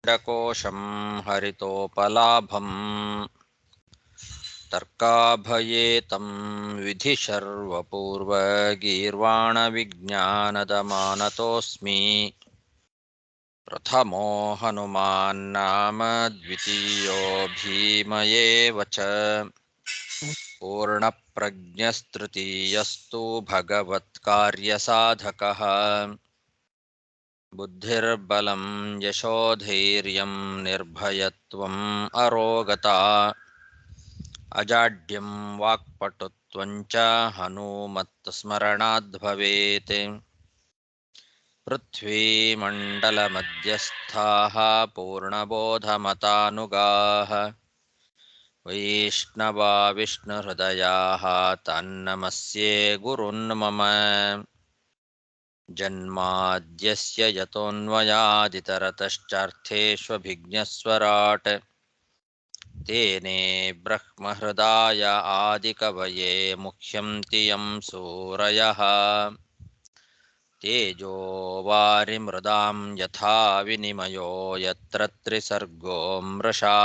ಪಿಂಡಕೋಶಂ ಹರಿತೋಪಲಾಭಂ ತರ್ಕಾಭಯೇತಂ ವಿಧಿಶರ್ವಪೂರ್ವಗೀರ್ವಾಣವಿಜ್ಞಾನದ ಮಾನತೋಸ್ಮಿ ಪ್ರಥಮೋ ಹನುಮಾನ್ನಾಮ ದ್ವಿತೀಯೋ ಭೀಮಯೇವ ಚ ಪೂರ್ಣಪ್ರಜ್ಞಸ್ತೃತೀಯಸ್ತು ಭಗವತ್ಕಾರ್ಯಸಾಧಕಃ ಬುದ್ಧಿರ್ಬಲಂ ಯಶೋಧೈರ್ಯಂ ನಿರ್ಭಯತ್ವಂ ಅರೋಗತಾ ಅಜಾಡ್ಯಂ ವಾಕ್ಪಟುತ್ವಂಚ ಹನುಮತ್ಸ್ಮರಣಾದ್ ಭವೇತ್ ಪೃಥ್ವೀಮಂಡಲಮಧ್ಯಸ್ಥಾಃ ಪೂರ್ಣಬೋಧಮತಾನುಗಾಃ ವೈಷ್ಣವಾ ವಿಷ್ಣುಹೃದಯಾಃ ತನ್ನಮಸ್ಯೆ ಗುರುನ್ಮಮ ಜನ್ಮಾದ್ಯಸ್ಯ ಯತೋನ್ಮಯಾದಿತರತಶ್ಚಾರ್ಥೇಷ್ವಭಿಜ್ಞಸ್ವರಾಟ್ ತೇನೇ ಬ್ರಹ್ಮಹೃದಾಯ ಆದಿಕವಯೇ ಮುಹ್ಯಂತಿ ಯಂ ಸೂರಯಃ ತೇಜೋ ವಾರಿಮೃದಾಂ ಯಥಾ ವಿನಿಮಯೋ ಯತ್ರ ತ್ರಿಸರ್ಗೋ ಮೃಷಾ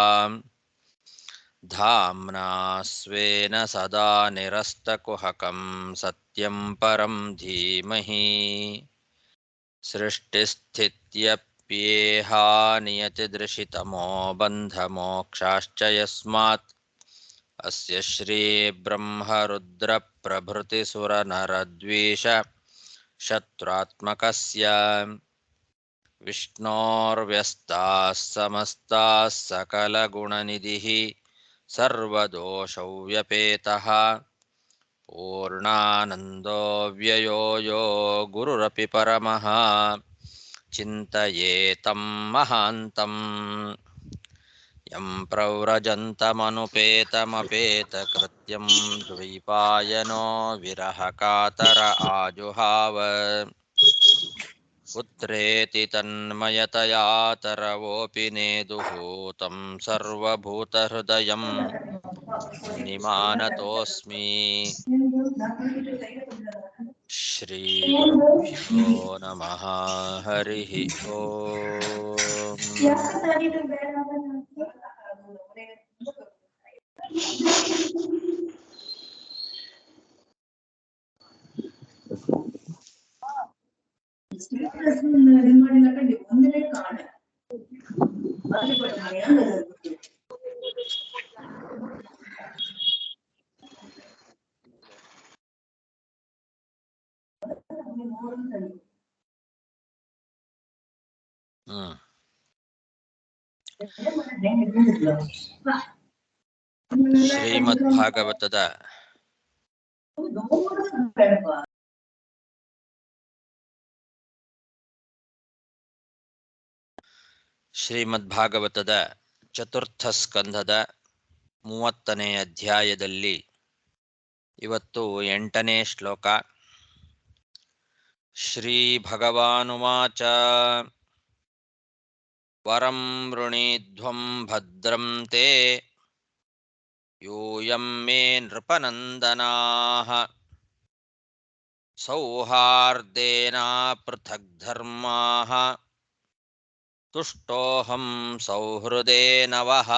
ಧಾಮ್ನಾ ಸ್ವೇನ ಸದಾ ನಿರಸ್ತಕುಹಕಂ ಸತ್ಯಂ ಪರಂ ಧೀಮಹಿ ಸೃಷ್ಟಿಸ್ಥಿತ್ಯಪ್ಯೇಹಾ ನಿಯತಿದೃಶಿತಮೋ ಬಂಧಮೋಕ್ಷಾಶ್ಚ ಯಸ್ಮಾತ್ ಅಸ್ಯ ಶ್ರೀ ಬ್ರಹ್ಮರುದ್ರ ಪ್ರಭೃತಿಸುರನರದ್ವೇಷ ಶತ್ರುತ್ಮಕಸ್ಯ ವಿಷ್ಣೋರ್ವ್ಯಸ್ತಾಃ ಸಮಸ್ತಾಃ ಸಕಲಗುಣನಿಧಿಃ ಸರ್ವದೋಷವ್ಯಪೇತಃ ಪೂರ್ಣಾನಂದೋ ವ್ಯಯೋ ಯೋ ಗುರುರಪಿ ಪರಮಃ ಚಿಂತಯೇತಂ ಮಹಾಂತಂ ಯಂ ಪ್ರವ್ರಜन्तಮನುಪೇತಮಪೇತಕೃತ್ಯಂ ದ್ವೈಪಾಯನೋ ವಿರಹಕಾತರ ಆಜುಹಾವ ಪುತ್ರೇತಿ ತನ್ಮಯತಯಾ ತರವೋಪಿ ನೇದುಃ तं ಸರ್ವಭೂತಹೃದಯಂ ಮುನಿಮಾನತೋಸ್ಮಿ ಶ್ರೀಗುರುಭ್ಯೋ ನಮಃ ಹರಿಃ ಓಂ. ಶ್ರೀಮದ್ ಭಾಗವತದ ಚತುರ್ಥ ಸ್ಕಂಧದ 30ನೇ ಅಧ್ಯಾಯದಲ್ಲಿ ಇವತ್ತು 8ನೇ ಶ್ಲೋಕ. ಶ್ರೀ ಭಗವಾನುವಾಚ ವರಂ ವೃಣೀಧ್ವಂ ಭದ್ರಂ ತೇ ಯೂಯಂ ಮೇ ನೃಪನಂದನಾಃ ಸೌಹಾರ್ದೇನ ಪೃಥಗ್ ಧರ್ಮಾಃ ತುಷ್ಟೋಹಂ ಸೌಹೃದೇ ನವಃ.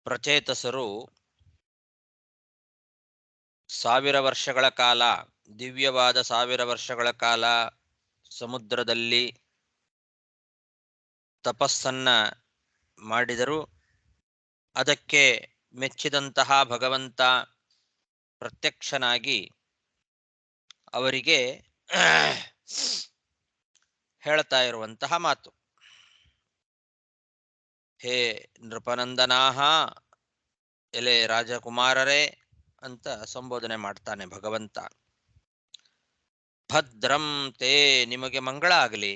ಪ್ರಚೇತಸರು 1000 ವರ್ಷಗಳ ಕಾಲ, ದಿವ್ಯವಾದ 1000 ವರ್ಷಗಳ ಕಾಲ ಸಮುದ್ರದಲ್ಲಿ ತಪಸ್ಸನ್ನ ಮಾಡಿದರು. ಅದಕ್ಕೆ ಮೆಚ್ಚಿದಂತಹ ಭಗವಂತ ಪ್ರತ್ಯಕ್ಷನಾಗಿ ಅವರಿಗೆ ಹೇಳ್ತಾ ಇರುವಂತಹ ಮಾತು, ಹೇ ನೃಪನಂದನಾಹ, ಎಲೆ ರಾಜಕುಮಾರರೇ ಅಂತ ಸಂಬೋಧನೆ ಮಾಡ್ತಾನೆ ಭಗವಂತ. ಭದ್ರಂ ತೇ, ನಿಮಗೆ ಮಂಗಳ ಆಗಲಿ.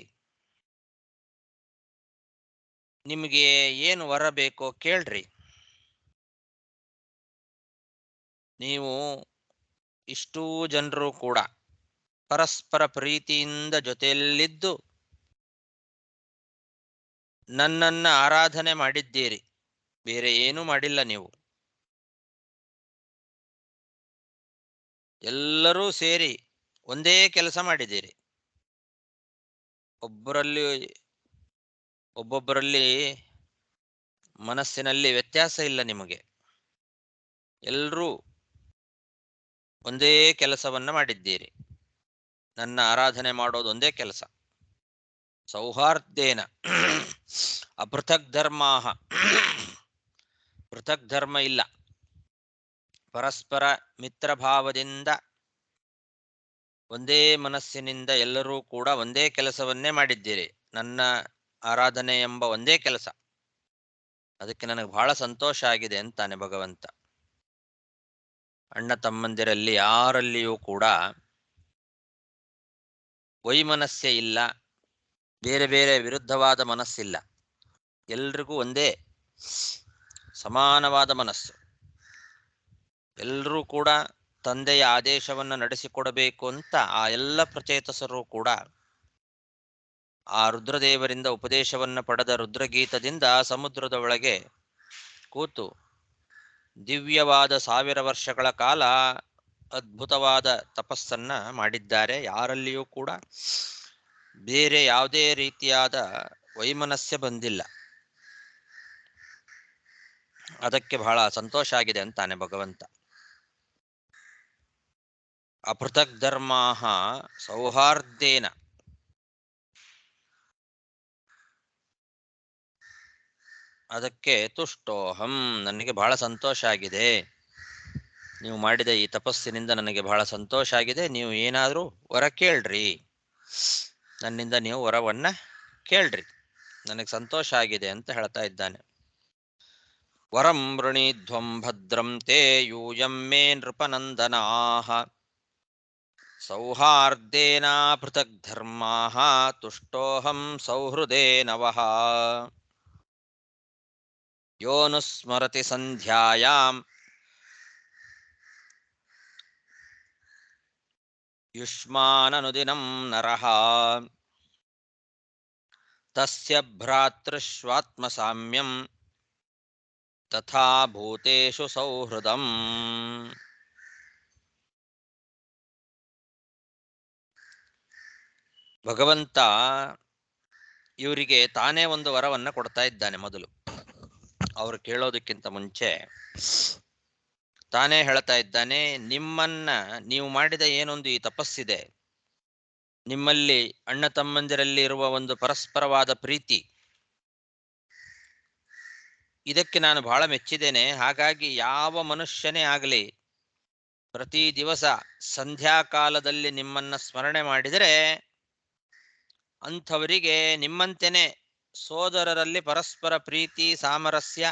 ನಿಮಗೆ ಏನು ವರ ಬೇಕೋ ಕೇಳ್ರಿ. ನೀವು ಇಷ್ಟೂ ಜನರು ಕೂಡ ಪರಸ್ಪರ ಪ್ರೀತಿಯಿಂದ ಜೊತೆಯಲ್ಲಿದ್ದು ನನ್ನನ್ನ ಆರಾಧನೆ ಮಾಡಿದ್ದೀರಿ, ಬೇರೆ ಏನೂ ಮಾಡಿಲ್ಲ. ನೀವು ಎಲ್ಲರೂ ಸೇರಿ ಒಂದೇ ಕೆಲಸ ಮಾಡಿದ್ದೀರಿ. ಒಬ್ಬೊಬ್ಬರಲ್ಲಿ ಮನಸ್ಸಿನಲ್ಲಿ ವ್ಯತ್ಯಾಸ ಇಲ್ಲ ನಿಮಗೆ. ಎಲ್ಲರೂ ಒಂದೇ ಕೆಲಸವನ್ನ ಮಾಡಿದ್ದೀರಿ. ನನ್ನ ಆರಾಧನೆ ಮಾಡೋದು ಒಂದೇ ಕೆಲಸ. ಸೌಹಾರ್ದೇನ ಅಪೃಥಕ್ ಧರ್ಮಾಹ, ಪೃಥಕ್ ಧರ್ಮ ಇಲ್ಲ. ಪರಸ್ಪರ ಮಿತ್ರಭಾವದಿಂದ ಒಂದೇ ಮನಸ್ಸಿನಿಂದ ಎಲ್ಲರೂ ಕೂಡ ಒಂದೇ ಕೆಲಸವನ್ನೇ ಮಾಡಿದ್ದೀರಿ. ನನ್ನ ಆರಾಧನೆ ಎಂಬ ಒಂದೇ ಕೆಲಸ. ಅದಕ್ಕೆ ನನಗೆ ಬಹಳ ಸಂತೋಷ ಆಗಿದೆ ಅಂತಾನೆ ಭಗವಂತ. ಅಣ್ಣ ತಮ್ಮಂದಿರಲ್ಲಿ ಯಾರಲ್ಲಿಯೂ ಕೂಡ ವೈಮನಸ್ಯ ಇಲ್ಲ, ಬೇರೆ ಬೇರೆ ವಿರುದ್ಧವಾದ ಮನಸ್ಸಿಲ್ಲ. ಎಲ್ರಿಗೂ ಒಂದೇ ಸಮಾನವಾದ ಮನಸ್ಸು. ಎಲ್ಲರೂ ಕೂಡ ತಂದೆಯ ಆದೇಶವನ್ನು ನಡೆಸಿಕೊಡಬೇಕು ಅಂತ ಆ ಎಲ್ಲ ಪ್ರಚೇತಸರು ಕೂಡ ಆ ರುದ್ರದೇವರಿಂದ ಉಪದೇಶವನ್ನು ಪಡೆದ ರುದ್ರಗೀತದಿಂದ ಸಮುದ್ರದ ಒಳಗೆ ಕೂತು ದಿವ್ಯವಾದ 1000 ವರ್ಷಗಳ ಕಾಲ ಅದ್ಭುತವಾದ ತಪಸ್ಸನ್ನ ಮಾಡಿದ್ದಾರೆ. ಯಾರಲ್ಲಿಯೂ ಕೂಡ ಬೇರೆ ಯಾವುದೇ ರೀತಿಯಾದ ವೈಮನಸ್ಯ ಬಂದಿಲ್ಲ. ಅದಕ್ಕೆ ಬಹಳ ಸಂತೋಷ ಆಗಿದೆ ಅಂತಾನೆ ಭಗವಂತ. ಅಪೃಥಕ್ ಧರ್ಮಾಹ ಸೌಹಾರ್ದೇನ, ಅದಕ್ಕೆ ತುಷ್ಟೋಹಂ, ನನಗೆ ಬಹಳ ಸಂತೋಷ ಆಗಿದೆ. ನೀವು ಮಾಡಿದ ಈ ತಪಸ್ಸಿನಿಂದ ನನಗೆ ಬಹಳ ಸಂತೋಷ ಆಗಿದೆ. ನೀವು ಏನಾದರೂ ವರ ಕೇಳ್ರಿ, ನನ್ನಿಂದ ನೀವು ವರವನ್ನ ಕೇಳ್ರಿ, ನನಗೆ ಸಂತೋಷ ಆಗಿದೆ ಅಂತ ಹೇಳ್ತಾ ಇದ್ದಾನೆ. ವರಂ ವೃಣೀಧ್ವಂ ಭದ್ರಂ ತೇ ಯೂಯಂ ಮೇ ನೃಪನಂದನಾಃ ಸೌಹಾರ್ದೇನ ಪೃಥಕ್ ಧರ್ಮಾಃ ತುಷ್ಟೋಹಂ ಸೌಹೃದೇನ ವಃ. ಯೋನುಸ್ಮರತಿ ಸಂಧ್ಯಾಯಾಂ ಯುಷ್ಮಾನನುದಿನಂ ನರಃ ತಸ್ಯ ಭ್ರಾತೃಶ್ವಾತ್ಮಸಾಮ್ಯಂ ತಥಾ ಭೂತೇಷು ಸೌಹೃದಂ. ಭಗವಂತ ಇವರಿಗೆ ತಾನೇ ಒಂದು ವರವನ್ನ ಕೊಡ್ತಾ ಇದ್ದಾನೆ. ಮೊದಲು ಅವರು ಕೇಳೋದಕ್ಕಿಂತ ಮುಂಚೆ ತಾನೇ ಹೇಳ್ತಾ ಇದ್ದಾನೆ, ನಿಮ್ಮನ್ನ ನೀವು ಮಾಡಿದ ಏನೊಂದು ಈ ತಪಸ್ಸಿದೆ, ನಿಮ್ಮಲ್ಲಿ ಅಣ್ಣ ತಮ್ಮಂದಿರಲ್ಲಿ ಇರುವ ಒಂದು ಪರಸ್ಪರವಾದ ಪ್ರೀತಿ, ಇದಕ್ಕೆ ನಾನು ಬಹಳ ಮೆಚ್ಚಿದ್ದೇನೆ. ಹಾಗಾಗಿ ಯಾವ ಮನುಷ್ಯನೇ ಆಗಲಿ ಪ್ರತಿ ದಿವಸ ಸಂಧ್ಯಾಕಾಲದಲ್ಲಿ ನಿಮ್ಮನ್ನ ಸ್ಮರಣೆ ಮಾಡಿದರೆ ಅಂಥವರಿಗೆ ನಿಮ್ಮಂತೆಯೇ ಸೋದರರಲ್ಲಿ ಪರಸ್ಪರ ಪ್ರೀತಿ ಸಾಮರಸ್ಯ,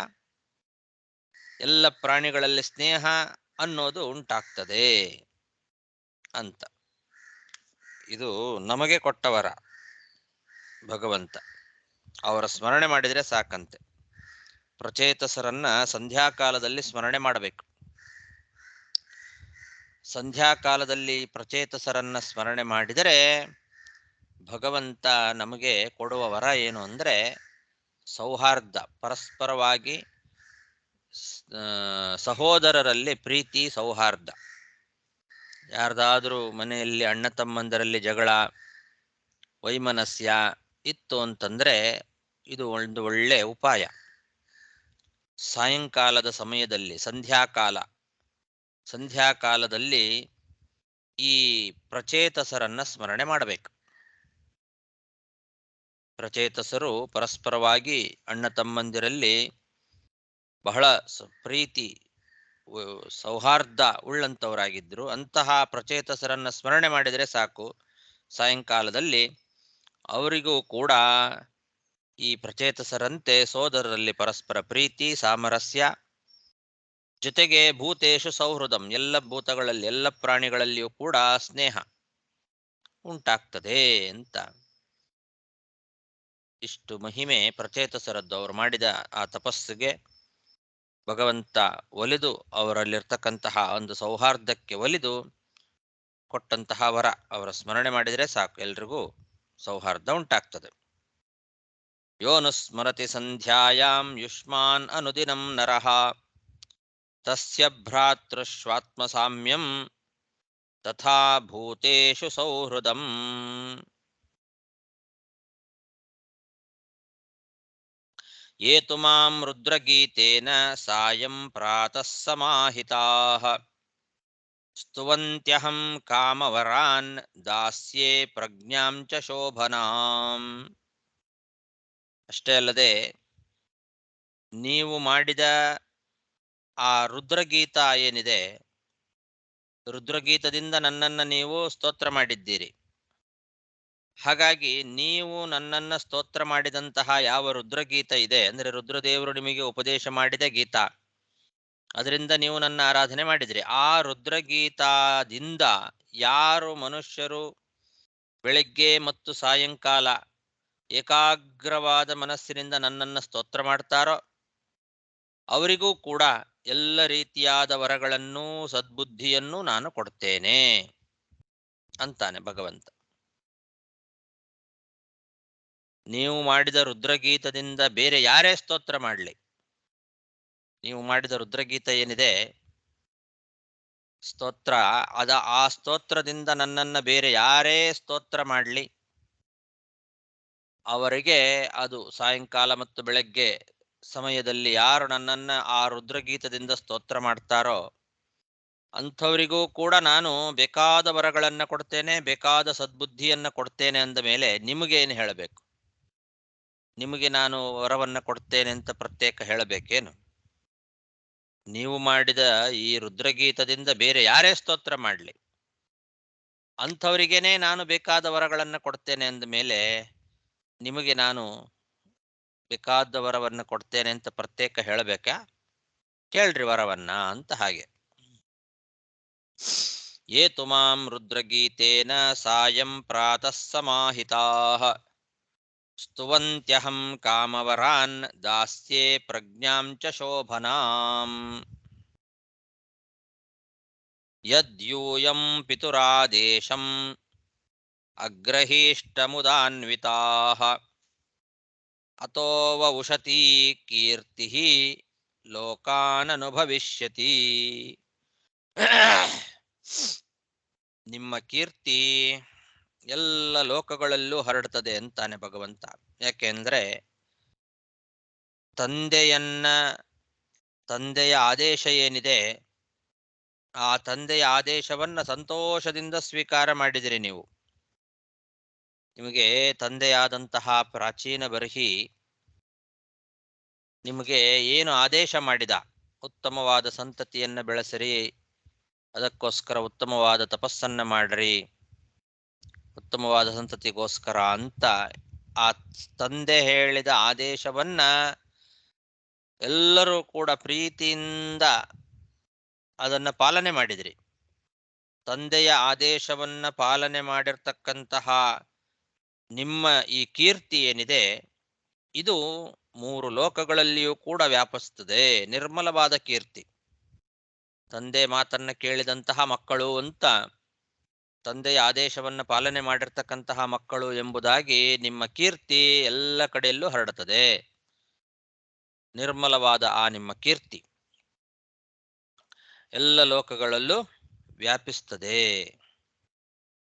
ಎಲ್ಲ ಪ್ರಾಣಿಗಳಲ್ಲಿ ಸ್ನೇಹ ಅನ್ನೋದು ಉಂಟಾಗ್ತದೆ ಅಂತ. ಇದು ನಮಗೆ ಕೊಟ್ಟವರ ಭಗವಂತ. ಅವರ ಸ್ಮರಣೆ ಮಾಡಿದರೆ ಸಾಕಂತೆ. ಪ್ರಚೇತಸರನ್ನ ಸಂಧ್ಯಾಕಾಲದಲ್ಲಿ ಸ್ಮರಣೆ ಮಾಡಬೇಕು. ಸಂಧ್ಯಾಕಾಲದಲ್ಲಿ ಪ್ರಚೇತಸರನ್ನ ಸ್ಮರಣೆ ಮಾಡಿದರೆ ಭಗವಂತ ನಮಗೆ ಕೊಡುವ ವರ ಏನು ಅಂದರೆ ಸೌಹಾರ್ದ, ಪರಸ್ಪರವಾಗಿ ಸಹೋದರರಲ್ಲಿ ಪ್ರೀತಿ ಸೌಹಾರ್ದ. ಯಾರ್ದಾದ್ರೂ ಮನೆಯಲ್ಲಿ ಅಣ್ಣ ತಮ್ಮಂದರಲ್ಲಿ ಜಗಳ ವೈಮನಸ್ಯ ಇತ್ತು ಅಂತಂದ್ರೆ ಇದು ಒಂದು ಒಳ್ಳೆ ಉಪಾಯ. ಸಾಯಂಕಾಲದ ಸಮಯದಲ್ಲಿ ಸಂಧ್ಯಾಕಾಲದಲ್ಲಿ ಈ ಪ್ರಚೇತಸರನ್ನ ಸ್ಮರಣೆ ಮಾಡಬೇಕು. ಪ್ರಚೇತಸರು ಪರಸ್ಪರವಾಗಿ ಅಣ್ಣ ತಮ್ಮಂದಿರಲ್ಲಿ ಬಹಳ ಪ್ರೀತಿ ಸೌಹಾರ್ದ ಉಳ್ಳಂಥವರಾಗಿದ್ದರು. ಅಂತಹ ಪ್ರಚೇತಸರನ್ನ ಸ್ಮರಣೆ ಮಾಡಿದರೆ ಸಾಕು. ಸಾಯಂಕಾಲದಲ್ಲಿ ಅವರಿಗೂ ಕೂಡ ಈ ಪ್ರಚೇತಸರಂತೆ ಸೋದರರಲ್ಲಿ ಪರಸ್ಪರ ಪ್ರೀತಿ ಸಾಮರಸ್ಯ, ಜೊತೆಗೆ ಭೂತೇಶು ಸೌಹೃದಂ, ಎಲ್ಲ ಭೂತಗಳಲ್ಲಿ ಎಲ್ಲ ಪ್ರಾಣಿಗಳಲ್ಲಿಯೂ ಕೂಡ ಸ್ನೇಹ ಉಂಟಾಗ್ತದೆ ಅಂತ. ಇಷ್ಟು ಮಹಿಮೆ ಪ್ರಚೇತಸರದ್ದು. ಅವರು ಮಾಡಿದ ಆ ತಪಸ್ಸಿಗೆ ಭಗವಂತ ಒಲಿದು ಅವರಲ್ಲಿರ್ತಕ್ಕಂತಹ ಒಂದು ಸೌಹಾರ್ದಕ್ಕೆ ಒಲಿದು ಕೊಟ್ಟಂತಹ ವರ. ಅವರ ಸ್ಮರಣೆ ಮಾಡಿದರೆ ಸಾಕು, ಎಲ್ರಿಗೂ ಸೌಹಾರ್ದ ಉಂಟಾಗ್ತದೆ. ಯೋನುಸ್ಮರತಿ ಸಂಧ್ಯಾಯಾಂ ಯುಷ್ಮಾನ್ ಅನುದಿನಂ ನರಃ ತಸ್ಯ ಭ್ರಾತೃಶ್ವಾತ್ಮಸಾಮ್ಯಂ ತಥಾ ಭೂತೇಷು ಸೌಹೃದಂ. ಯೇ ತು ಮಾಂ ರುದ್ರಗೀತೇನ ಸಾಯಂ ಪ್ರಾತಃ ಸಮಾಹಿತಾಃ ಸ್ತುವಂತ್ಯಹಂ ಕಾಮವರಾನ್ ದಾಸ್ಯೇ ಪ್ರಜ್ಞಾಂ ಚ ಶೋಭನಾಂ. ಅಷ್ಟೇ ಅಲ್ಲದೆ ನೀವು ಮಾಡಿದ ಆ ರುದ್ರಗೀತ ಏನಿದೆ, ರುದ್ರಗೀತದಿಂದ ನನ್ನನ್ನು ನೀವು ಸ್ತೋತ್ರ ಮಾಡಿದ್ದೀರಿ. ಹಾಗಾಗಿ ನೀವು ನನ್ನನ್ನು ಸ್ತೋತ್ರ ಮಾಡಿದಂತಹ ಯಾವ ರುದ್ರಗೀತ ಇದೆ, ಅಂದರೆ ರುದ್ರದೇವರು ನಿಮಗೆ ಉಪದೇಶ ಮಾಡಿದ ಗೀತ, ಅದರಿಂದ ನೀವು ನನ್ನ ಆರಾಧನೆ ಮಾಡಿದ್ರಿ. ಆ ರುದ್ರಗೀತಾದಿಂದ ಯಾರು ಮನುಷ್ಯರು ಬೆಳಗ್ಗೆ ಮತ್ತು ಸಾಯಂಕಾಲ ಏಕಾಗ್ರವಾದ ಮನಸ್ಸಿನಿಂದ ನನ್ನನ್ನು ಸ್ತೋತ್ರ ಮಾಡ್ತಾರೋ ಅವರಿಗೂ ಕೂಡ ಎಲ್ಲ ರೀತಿಯಾದ ವರಗಳನ್ನೂ ಸದ್ಬುದ್ಧಿಯನ್ನೂ ನಾನು ಕೊಡ್ತೇನೆ ಅಂತಾನೆ ಭಗವಂತ. ನೀವು ಮಾಡಿದ ರುದ್ರಗೀತದಿಂದ ಬೇರೆ ಯಾರೇ ಸ್ತೋತ್ರ ಮಾಡಲಿ, ನೀವು ಮಾಡಿದ ರುದ್ರಗೀತ ಏನಿದೆ ಸ್ತೋತ್ರ, ಆ ಸ್ತೋತ್ರದಿಂದ ನನ್ನನ್ನು ಬೇರೆ ಯಾರೇ ಸ್ತೋತ್ರ ಮಾಡಲಿ ಅವರಿಗೆ ಅದು ಸಾಯಂಕಾಲ ಮತ್ತು ಬೆಳಗ್ಗೆ ಸಮಯದಲ್ಲಿ ಯಾರು ನನ್ನನ್ನು ಆ ರುದ್ರಗೀತದಿಂದ ಸ್ತೋತ್ರ ಮಾಡ್ತಾರೋ ಅಂಥವರಿಗೂ ಕೂಡ ನಾನು ಬೇಕಾದ ವರಗಳನ್ನು ಕೊಡ್ತೇನೆ, ಬೇಕಾದ ಸದ್ಬುದ್ಧಿಯನ್ನು ಕೊಡ್ತೇನೆ ಅಂದ ಮೇಲೆ ನಿಮಗೇನು ಹೇಳಬೇಕು? ನಿಮಗೆ ನಾನು ವರವನ್ನು ಕೊಡ್ತೇನೆ ಅಂತ ಪ್ರತ್ಯೇಕ ಹೇಳಬೇಕೇನು? ನೀವು ಮಾಡಿದ ಈ ರುದ್ರಗೀತದಿಂದ ಬೇರೆ ಯಾರೇ ಸ್ತೋತ್ರ ಮಾಡಲಿ ಅಂಥವರಿಗೇನೆ ನಾನು ಬೇಕಾದ ವರಗಳನ್ನು ಕೊಡ್ತೇನೆ ಅಂದ ಮೇಲೆ ನಿಮಗೆ ನಾನು ಬೇಕಾದ ವರವನ್ನು ಕೊಡ್ತೇನೆ ಅಂತ ಪ್ರತ್ಯೇಕ ಹೇಳಬೇಕಾ? ಕೇಳ್ರಿ ವರವನ್ನ ಅಂತ. ಹಾಗೆ ಯೇ ತು ಮಾಂ ರುದ್ರಗೀತೇನ ಸಾಯಂ ಪ್ರಾತಃ ಸಮಾಹಿತಾಃ ಸ್ತುವಂತ್ಯಹಂ ಕಾಮವರಾನ್ ದಾಸ್ಯೇ ಪ್ರಜ್ಞಾಂ ಚ ಶೋಭನಾಂ. ಯದ್ಯೂಯಂ ಪಿತುರಾದೇಶಂ ಅಗ್ರಹೀಷ್ಟಮುದಾನ್ವಿತಾಃ ಅತೋ ವೌಷತೀ ಕೀರ್ತಿಃ ಲೋಕಾನನುಭವಿಷ್ಯತಿ. ನಿಮ್ಮ ಕೀರ್ತಿ ಎಲ್ಲ ಲೋಕಗಳಲ್ಲೂ ಹರಡ್ತದೆ ಅಂತಾನೆ ಭಗವಂತ. ಯಾಕೆಂದ್ರೆ ತಂದೆಯ ಆದೇಶ ಏನಿದೆ ಆ ತಂದೆಯ ಆದೇಶವನ್ನ ಸಂತೋಷದಿಂದ ಸ್ವೀಕಾರ ಮಾಡಿದಿರಿ ನೀವು. ನಿಮಗೆ ತಂದೆಯಾದಂತಹ ಪ್ರಾಚೀನ ಬರ್ಹಿ ನಿಮಗೆ ಏನು ಆದೇಶ ಮಾಡಿದ, ಉತ್ತಮವಾದ ಸಂತತಿಯನ್ನ ಬೆಳೆಸಿರಿ, ಅದಕ್ಕೋಸ್ಕರ ಉತ್ತಮವಾದ ತಪಸ್ಸನ್ನ ಮಾಡ್ರಿ, ಉತ್ತಮವಾದ ಸಂತತಿಗೋಸ್ಕರ ಅಂತ ಆ ತಂದೆ ಹೇಳಿದ ಆದೇಶವನ್ನ ಎಲ್ಲರೂ ಕೂಡ ಪ್ರೀತಿಯಿಂದ ಅದನ್ನ ಪಾಲನೆ ಮಾಡಿದ್ರಿ. ತಂದೆಯ ಆದೇಶವನ್ನ ಪಾಲನೆ ಮಾಡಿರ್ತಕ್ಕಂತಹ ನಿಮ್ಮ ಈ ಕೀರ್ತಿ ಏನಿದೆ ಇದು 3 ಲೋಕಗಳಲ್ಲಿಯೂ ಕೂಡ ವ್ಯಾಪಿಸ್ತದೆ. ನಿರ್ಮಲವಾದ ಕೀರ್ತಿ. ತಂದೆ ಮಾತನ್ನ ಕೇಳಿದಂತಹ ಮಕ್ಕಳು ಅಂತ, ತಂದೆಯ ಆದೇಶವನ್ನು ಪಾಲನೆ ಮಾಡಿರ್ತಕ್ಕಂತಹ ಮಕ್ಕಳು ಎಂಬುದಾಗಿ ನಿಮ್ಮ ಕೀರ್ತಿ ಎಲ್ಲ ಕಡೆಯಲ್ಲೂ ಹರಡುತ್ತದೆ. ನಿರ್ಮಲವಾದ ಆ ನಿಮ್ಮ ಕೀರ್ತಿ ಎಲ್ಲ ಲೋಕಗಳಲ್ಲೂ ವ್ಯಾಪಿಸ್ತದೆ.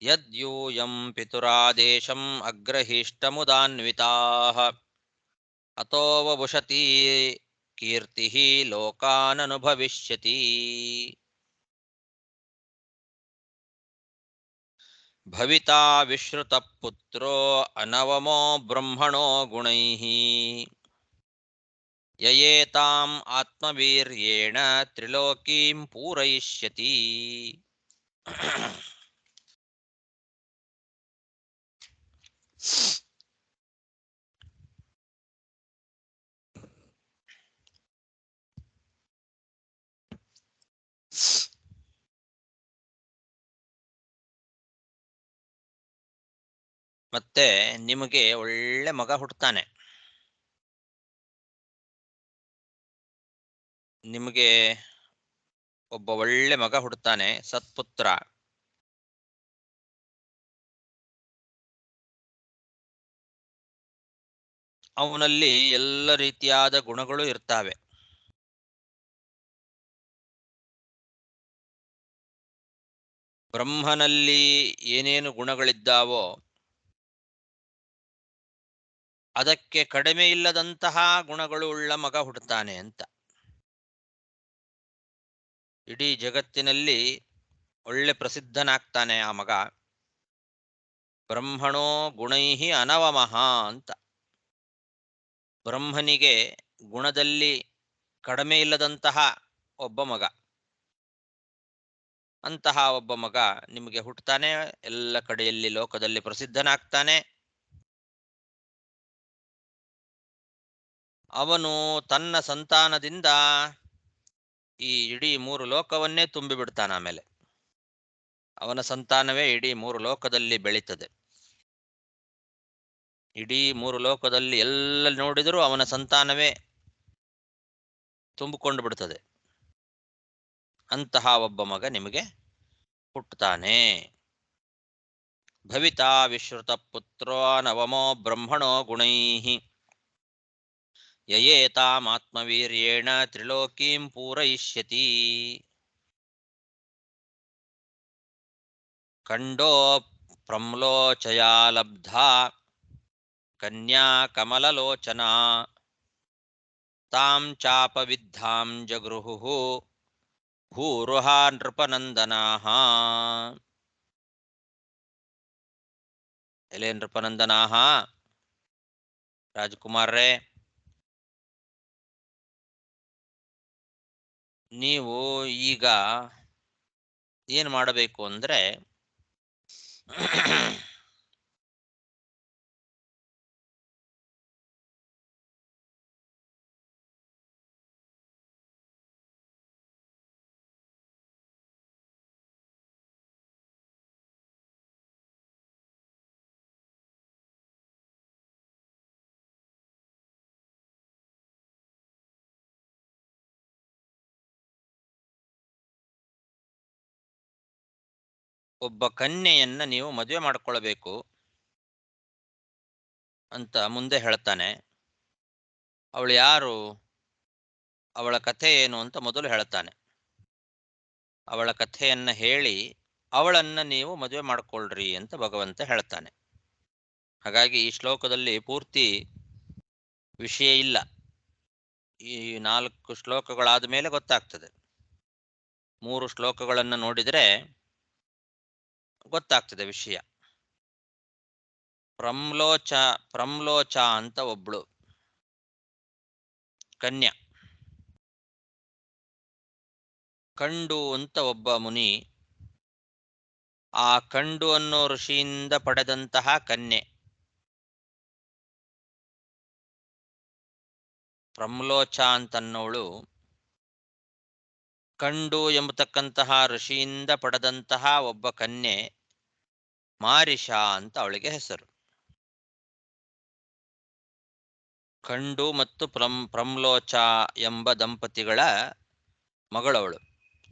ಯದ್ಯೂಯಂ ಪಿತುರಾದೇಶಂ ಅಗ್ರಹೀಷ್ಟಮುದಾನ್ವಿತಾಃ ಅತೋ ವವುಷತಿ ಕೀರ್ತಿಃ ಲೋಕಾನನುಭವಿಷ್ಯತಿ. ಭವಿತಾ ವಿಶ್ರುತ ಪುತ್ರೋ ಅನವಮೋ ಬ್ರಹ್ಮಣೋ ಗುಣೈಃ ಯಯೇತಾಂ ಆತ್ಮವೀರ್ಯೇಣ ತ್ರಿಲೋಕೀಂ ಪೂರಯಿಷ್ಯತಿ. ಮತ್ತೆ ನಿಮಗೆ ಒಳ್ಳೆ ಮಗ ಹುಟ್ಟುತ್ತಾನೆ. ನಿಮಗೆ ಒಬ್ಬ ಒಳ್ಳೆ ಮಗ ಹುಟ್ಟುತ್ತಾನೆ, ಸತ್ಪುತ್ರ. ಅವನಲ್ಲಿ ಎಲ್ಲ ರೀತಿಯಾದ ಗುಣಗಳು ಇರ್ತವೆ. ಬ್ರಹ್ಮನಲ್ಲಿ ಏನೇನು ಗುಣಗಳಿದ್ದಾವೋ ಅದಕ್ಕೆ ಕಡಿಮೆ ಇಲ್ಲದಂತಹ ಗುಣಗಳು ಉಳ್ಳ ಮಗ ಹುಟ್ಟುತ್ತಾನೆ ಅಂತ. ಇಡೀ ಜಗತ್ತಿನಲ್ಲಿ ಒಳ್ಳೆ ಪ್ರಸಿದ್ಧನಾಗ್ತಾನೆ ಆ ಮಗ. ಬ್ರಹ್ಮಣೋ ಗುಣೈಹಿ ಅನವಮಃ ಅಂತ. ಬ್ರಹ್ಮನಿಗೆ ಗುಣದಲ್ಲಿ ಕಡಿಮೆ ಇಲ್ಲದಂತಹ ಒಬ್ಬ ಮಗ. ಅಂತಹ ಒಬ್ಬ ಮಗ ನಿಮಗೆ ಹುಟ್ಟುತ್ತಾನೆ, ಎಲ್ಲ ಕಡೆಯಲ್ಲಿ ಲೋಕದಲ್ಲಿ ಪ್ರಸಿದ್ಧನಾಗ್ತಾನೆ. ಅವನು ತನ್ನ ಸಂತಾನದಿಂದ ಈ ಇಡೀ 3 ಲೋಕವನ್ನೇ ತುಂಬಿಬಿಡ್ತಾನೆ. ಆಮೇಲೆ ಅವನ ಸಂತಾನವೇ ಇಡೀ 3 ಲೋಕದಲ್ಲಿ ಬೆಳೀತದೆ. ಇಡೀ 3 ಲೋಕದಲ್ಲಿ ಎಲ್ಲ ನೋಡಿದರೂ ಅವನ ಸಂತಾನವೇ ತುಂಬಿಕೊಂಡು ಬಿಡ್ತದೆ. ಅಂತಹ ಒಬ್ಬ ಮಗ ನಿಮಗೆ ಹುಟ್ಟುತ್ತಾನೆ. ಭವಿತಾ ವಿಶ್ರುತ ಪುತ್ರೋ ನವಮೋ ಬ್ರಹ್ಮಣೋ ಗುಣೈಃ ಯಯೇತಾಮಾತ್ಮವೀರ್ಯೇಣ ತ್ರಿಲೋಕೀಂ ಪೂರಯಿಷ್ಯತಿ. ಖಂಡೋ ಪ್ರಮ್ಲೋಚಯಾ ಲಬ್ಧಾ ಕನ್ಯಾ ಕಮಲಲೋಚನಾ ತಾಂ ಚಾಪವಿದ್ಧಾಂ ಜಗೃಹುಃ ಭೂರುಹಾ ನೃಪನಂದನಾಃ. ಎಲೆ ನೃಪನಂದನಾಃ, ರಾಜಕುಮಾರರೇ, ನೀವು ಈಗ ಏನು ಮಾಡಬೇಕು ಅಂದರೆ ಒಬ್ಬ ಕನ್ಯೆಯನ್ನ ನೀವು ಮದುವೆ ಮಾಡಿಕೊಳ್ಬೇಕು ಅಂತ ಮುಂದೆ ಹೇಳ್ತಾನೆ. ಅವಳು ಯಾರು, ಅವಳ ಕಥೆ ಏನು ಅಂತ ಮೊದಲು ಹೇಳ್ತಾನೆ. ಅವಳ ಕಥೆಯನ್ನ ಹೇಳಿ ಅವಳನ್ನ ನೀವು ಮದುವೆ ಮಾಡಿಕೊಳ್ಳ್ರಿ ಅಂತ ಭಗವಂತ ಹೇಳ್ತಾನೆ. ಹಾಗಾಗಿ ಈ ಶ್ಲೋಕದಲ್ಲಿ ಪೂರ್ತಿ ವಿಷಯ ಇಲ್ಲ. ಈ 4 ಶ್ಲೋಕಗಳಾದ ಮೇಲೆ ಗೊತ್ತಾಗ್ತದೆ. 3 ಶ್ಲೋಕಗಳನ್ನು ನೋಡಿದರೆ ಗೊತ್ತಾಗ್ತದೆ ವಿಷಯ. ಪ್ರಮ್ಲೋಚ ಅಂತ ಒಬ್ಳು ಕನ್ಯಾ, ಕಂಡು ಅಂತ ಒಬ್ಬ ಮುನಿ, ಆ ಕಂಡು ಅನ್ನೋ ಋಷಿಯಿಂದ ಪಡೆದಂತಹ ಕನ್ಯೆ. ಪ್ರಮ್ಲೋಚ ಅಂತನ್ನೋಳು ಕಂಡು ಎಂಬತಕ್ಕಂತಹ ಋಷಿಯಿಂದ ಪಡೆದಂತಹ ಒಬ್ಬ ಕನ್ಯೆ ಮಾರಿಷಾ ಅಂತ ಅವಳಿಗೆ ಹೆಸರು. ಕಂಡು ಮತ್ತು ಪ್ರಮ್ಲೋಚ ಎಂಬ ದಂಪತಿಗಳ ಮಗಳವಳು.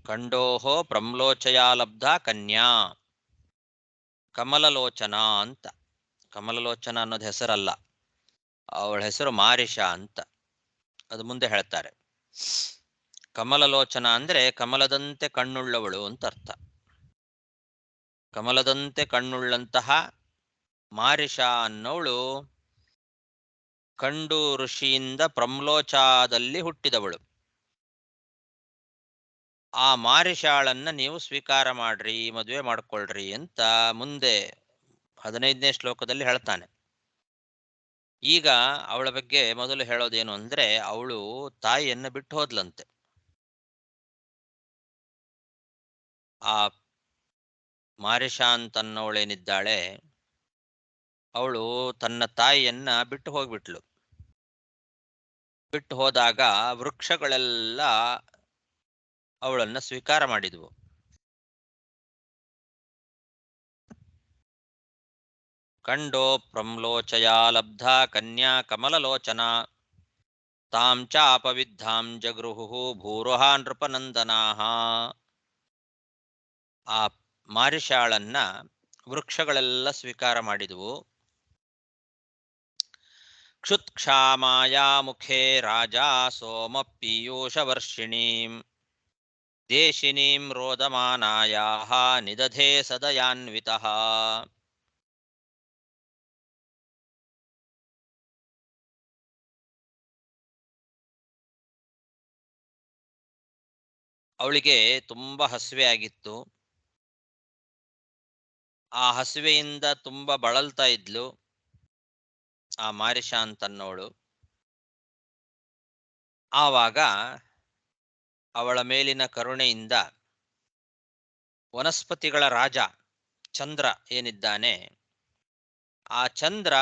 ಕಂಡೋಹೋ ಪ್ರಮ್ಲೋಚಯಾ ಲಬ್ಧ ಕನ್ಯಾ ಕಮಲಲೋಚನಾ ಅಂತ. ಕಮಲಲೋಚನ ಅನ್ನೋದು ಹೆಸರಲ್ಲ, ಅವಳ ಹೆಸರು ಮಾರಿಷಾ ಅಂತ. ಅದು ಮುಂದೆ ಹೇಳ್ತಾರೆ. ಕಮಲಲೋಚನ ಅಂದ್ರೆ ಕಮಲದಂತೆ ಕಣ್ಣುಳ್ಳವಳು ಅಂತ ಅರ್ಥ. ಕಮಲದಂತೆ ಕಣ್ಣುಳ್ಳಂತಹ ಮಾರಿಷಾ ಅನ್ನೋಳು ಕಂಡು ಋಷಿಯಿಂದ ಪ್ರಮ್ಲೋಚಾದಲ್ಲಿ ಹುಟ್ಟಿದವಳು. ಆ ಮಾರಿಷಾಳನ್ನ ನೀವು ಸ್ವೀಕಾರ ಮಾಡ್ರಿ, ಮದುವೆ ಮಾಡ್ಕೊಳ್ರಿ ಅಂತ ಮುಂದೆ 15ನೇ ಶ್ಲೋಕದಲ್ಲಿ ಹೇಳ್ತಾನೆ. ಈಗ ಅವಳ ಬಗ್ಗೆ ಮೊದಲು ಹೇಳೋದೇನು ಅಂದ್ರೆ, ಅವಳು ತಾಯಿಯನ್ನ ಬಿಟ್ಟು ಹೋದ್ಲಂತೆ. ಆ ಮಾರಿಷಾ ಅಂತನ್ನವಳೇನಿದ್ದಾಳೆ ಅವಳು ತನ್ನ ತಾಯಿಯನ್ನ ಬಿಟ್ಟು ಹೋಗ್ಬಿಟ್ಲು. ಬಿಟ್ಟು ಹೋದಾಗ ವೃಕ್ಷಗಳೆಲ್ಲ ಅವಳನ್ನ ಸ್ವೀಕಾರ ಮಾಡಿದ್ವು. ಕಂಡೋ ಪ್ರಮ್ಲೋಚಯಾ ಲಬ್ಧ ಕನ್ಯಾ ಕಮಲಲೋಚನಾ ತಾಂ ಚಾಪವಿದ್ಧಾಂ ಜಗೃಹುಃ ಭೂರುಹಾ ನೃಪನಂದನಾಃ. ಆ ಮಾರಿಷಾಳನ್ನ ವೃಕ್ಷಗಳೆಲ್ಲ ಸ್ವೀಕಾರ ಮಾಡಿದವು. ಕ್ಷುತ್ಕ್ಷಾಮಾಯಾ ಮುಖೇ ರಾಜ ಸೋಮ ಪೀಯೂಷ ವರ್ಷಿಣೀಂ ದೇಶಿನೀಂ ರೋದಮಾನಾಯಾಃ ನಿದಧೇ ಸದಯಾನ್ವಿತಃ. ಅವಳಿಗೆ ತುಂಬಾ ಹಸಿವೆ ಆಗಿತ್ತು. ಆ ಹಸಿವೆಯಿಂದ ತುಂಬಾ ಬಳಲ್ತಾ ಇದ್ಲು ಆ ಮಾರಿಷ ಅಂತನ್ನೋಳು. ಆವಾಗ ಅವಳ ಮೇಲಿನ ಕರುಣೆಯಿಂದ ವನಸ್ಪತಿಗಳ ರಾಜ ಚಂದ್ರ ಏನಿದ್ದಾನೆ, ಆ ಚಂದ್ರ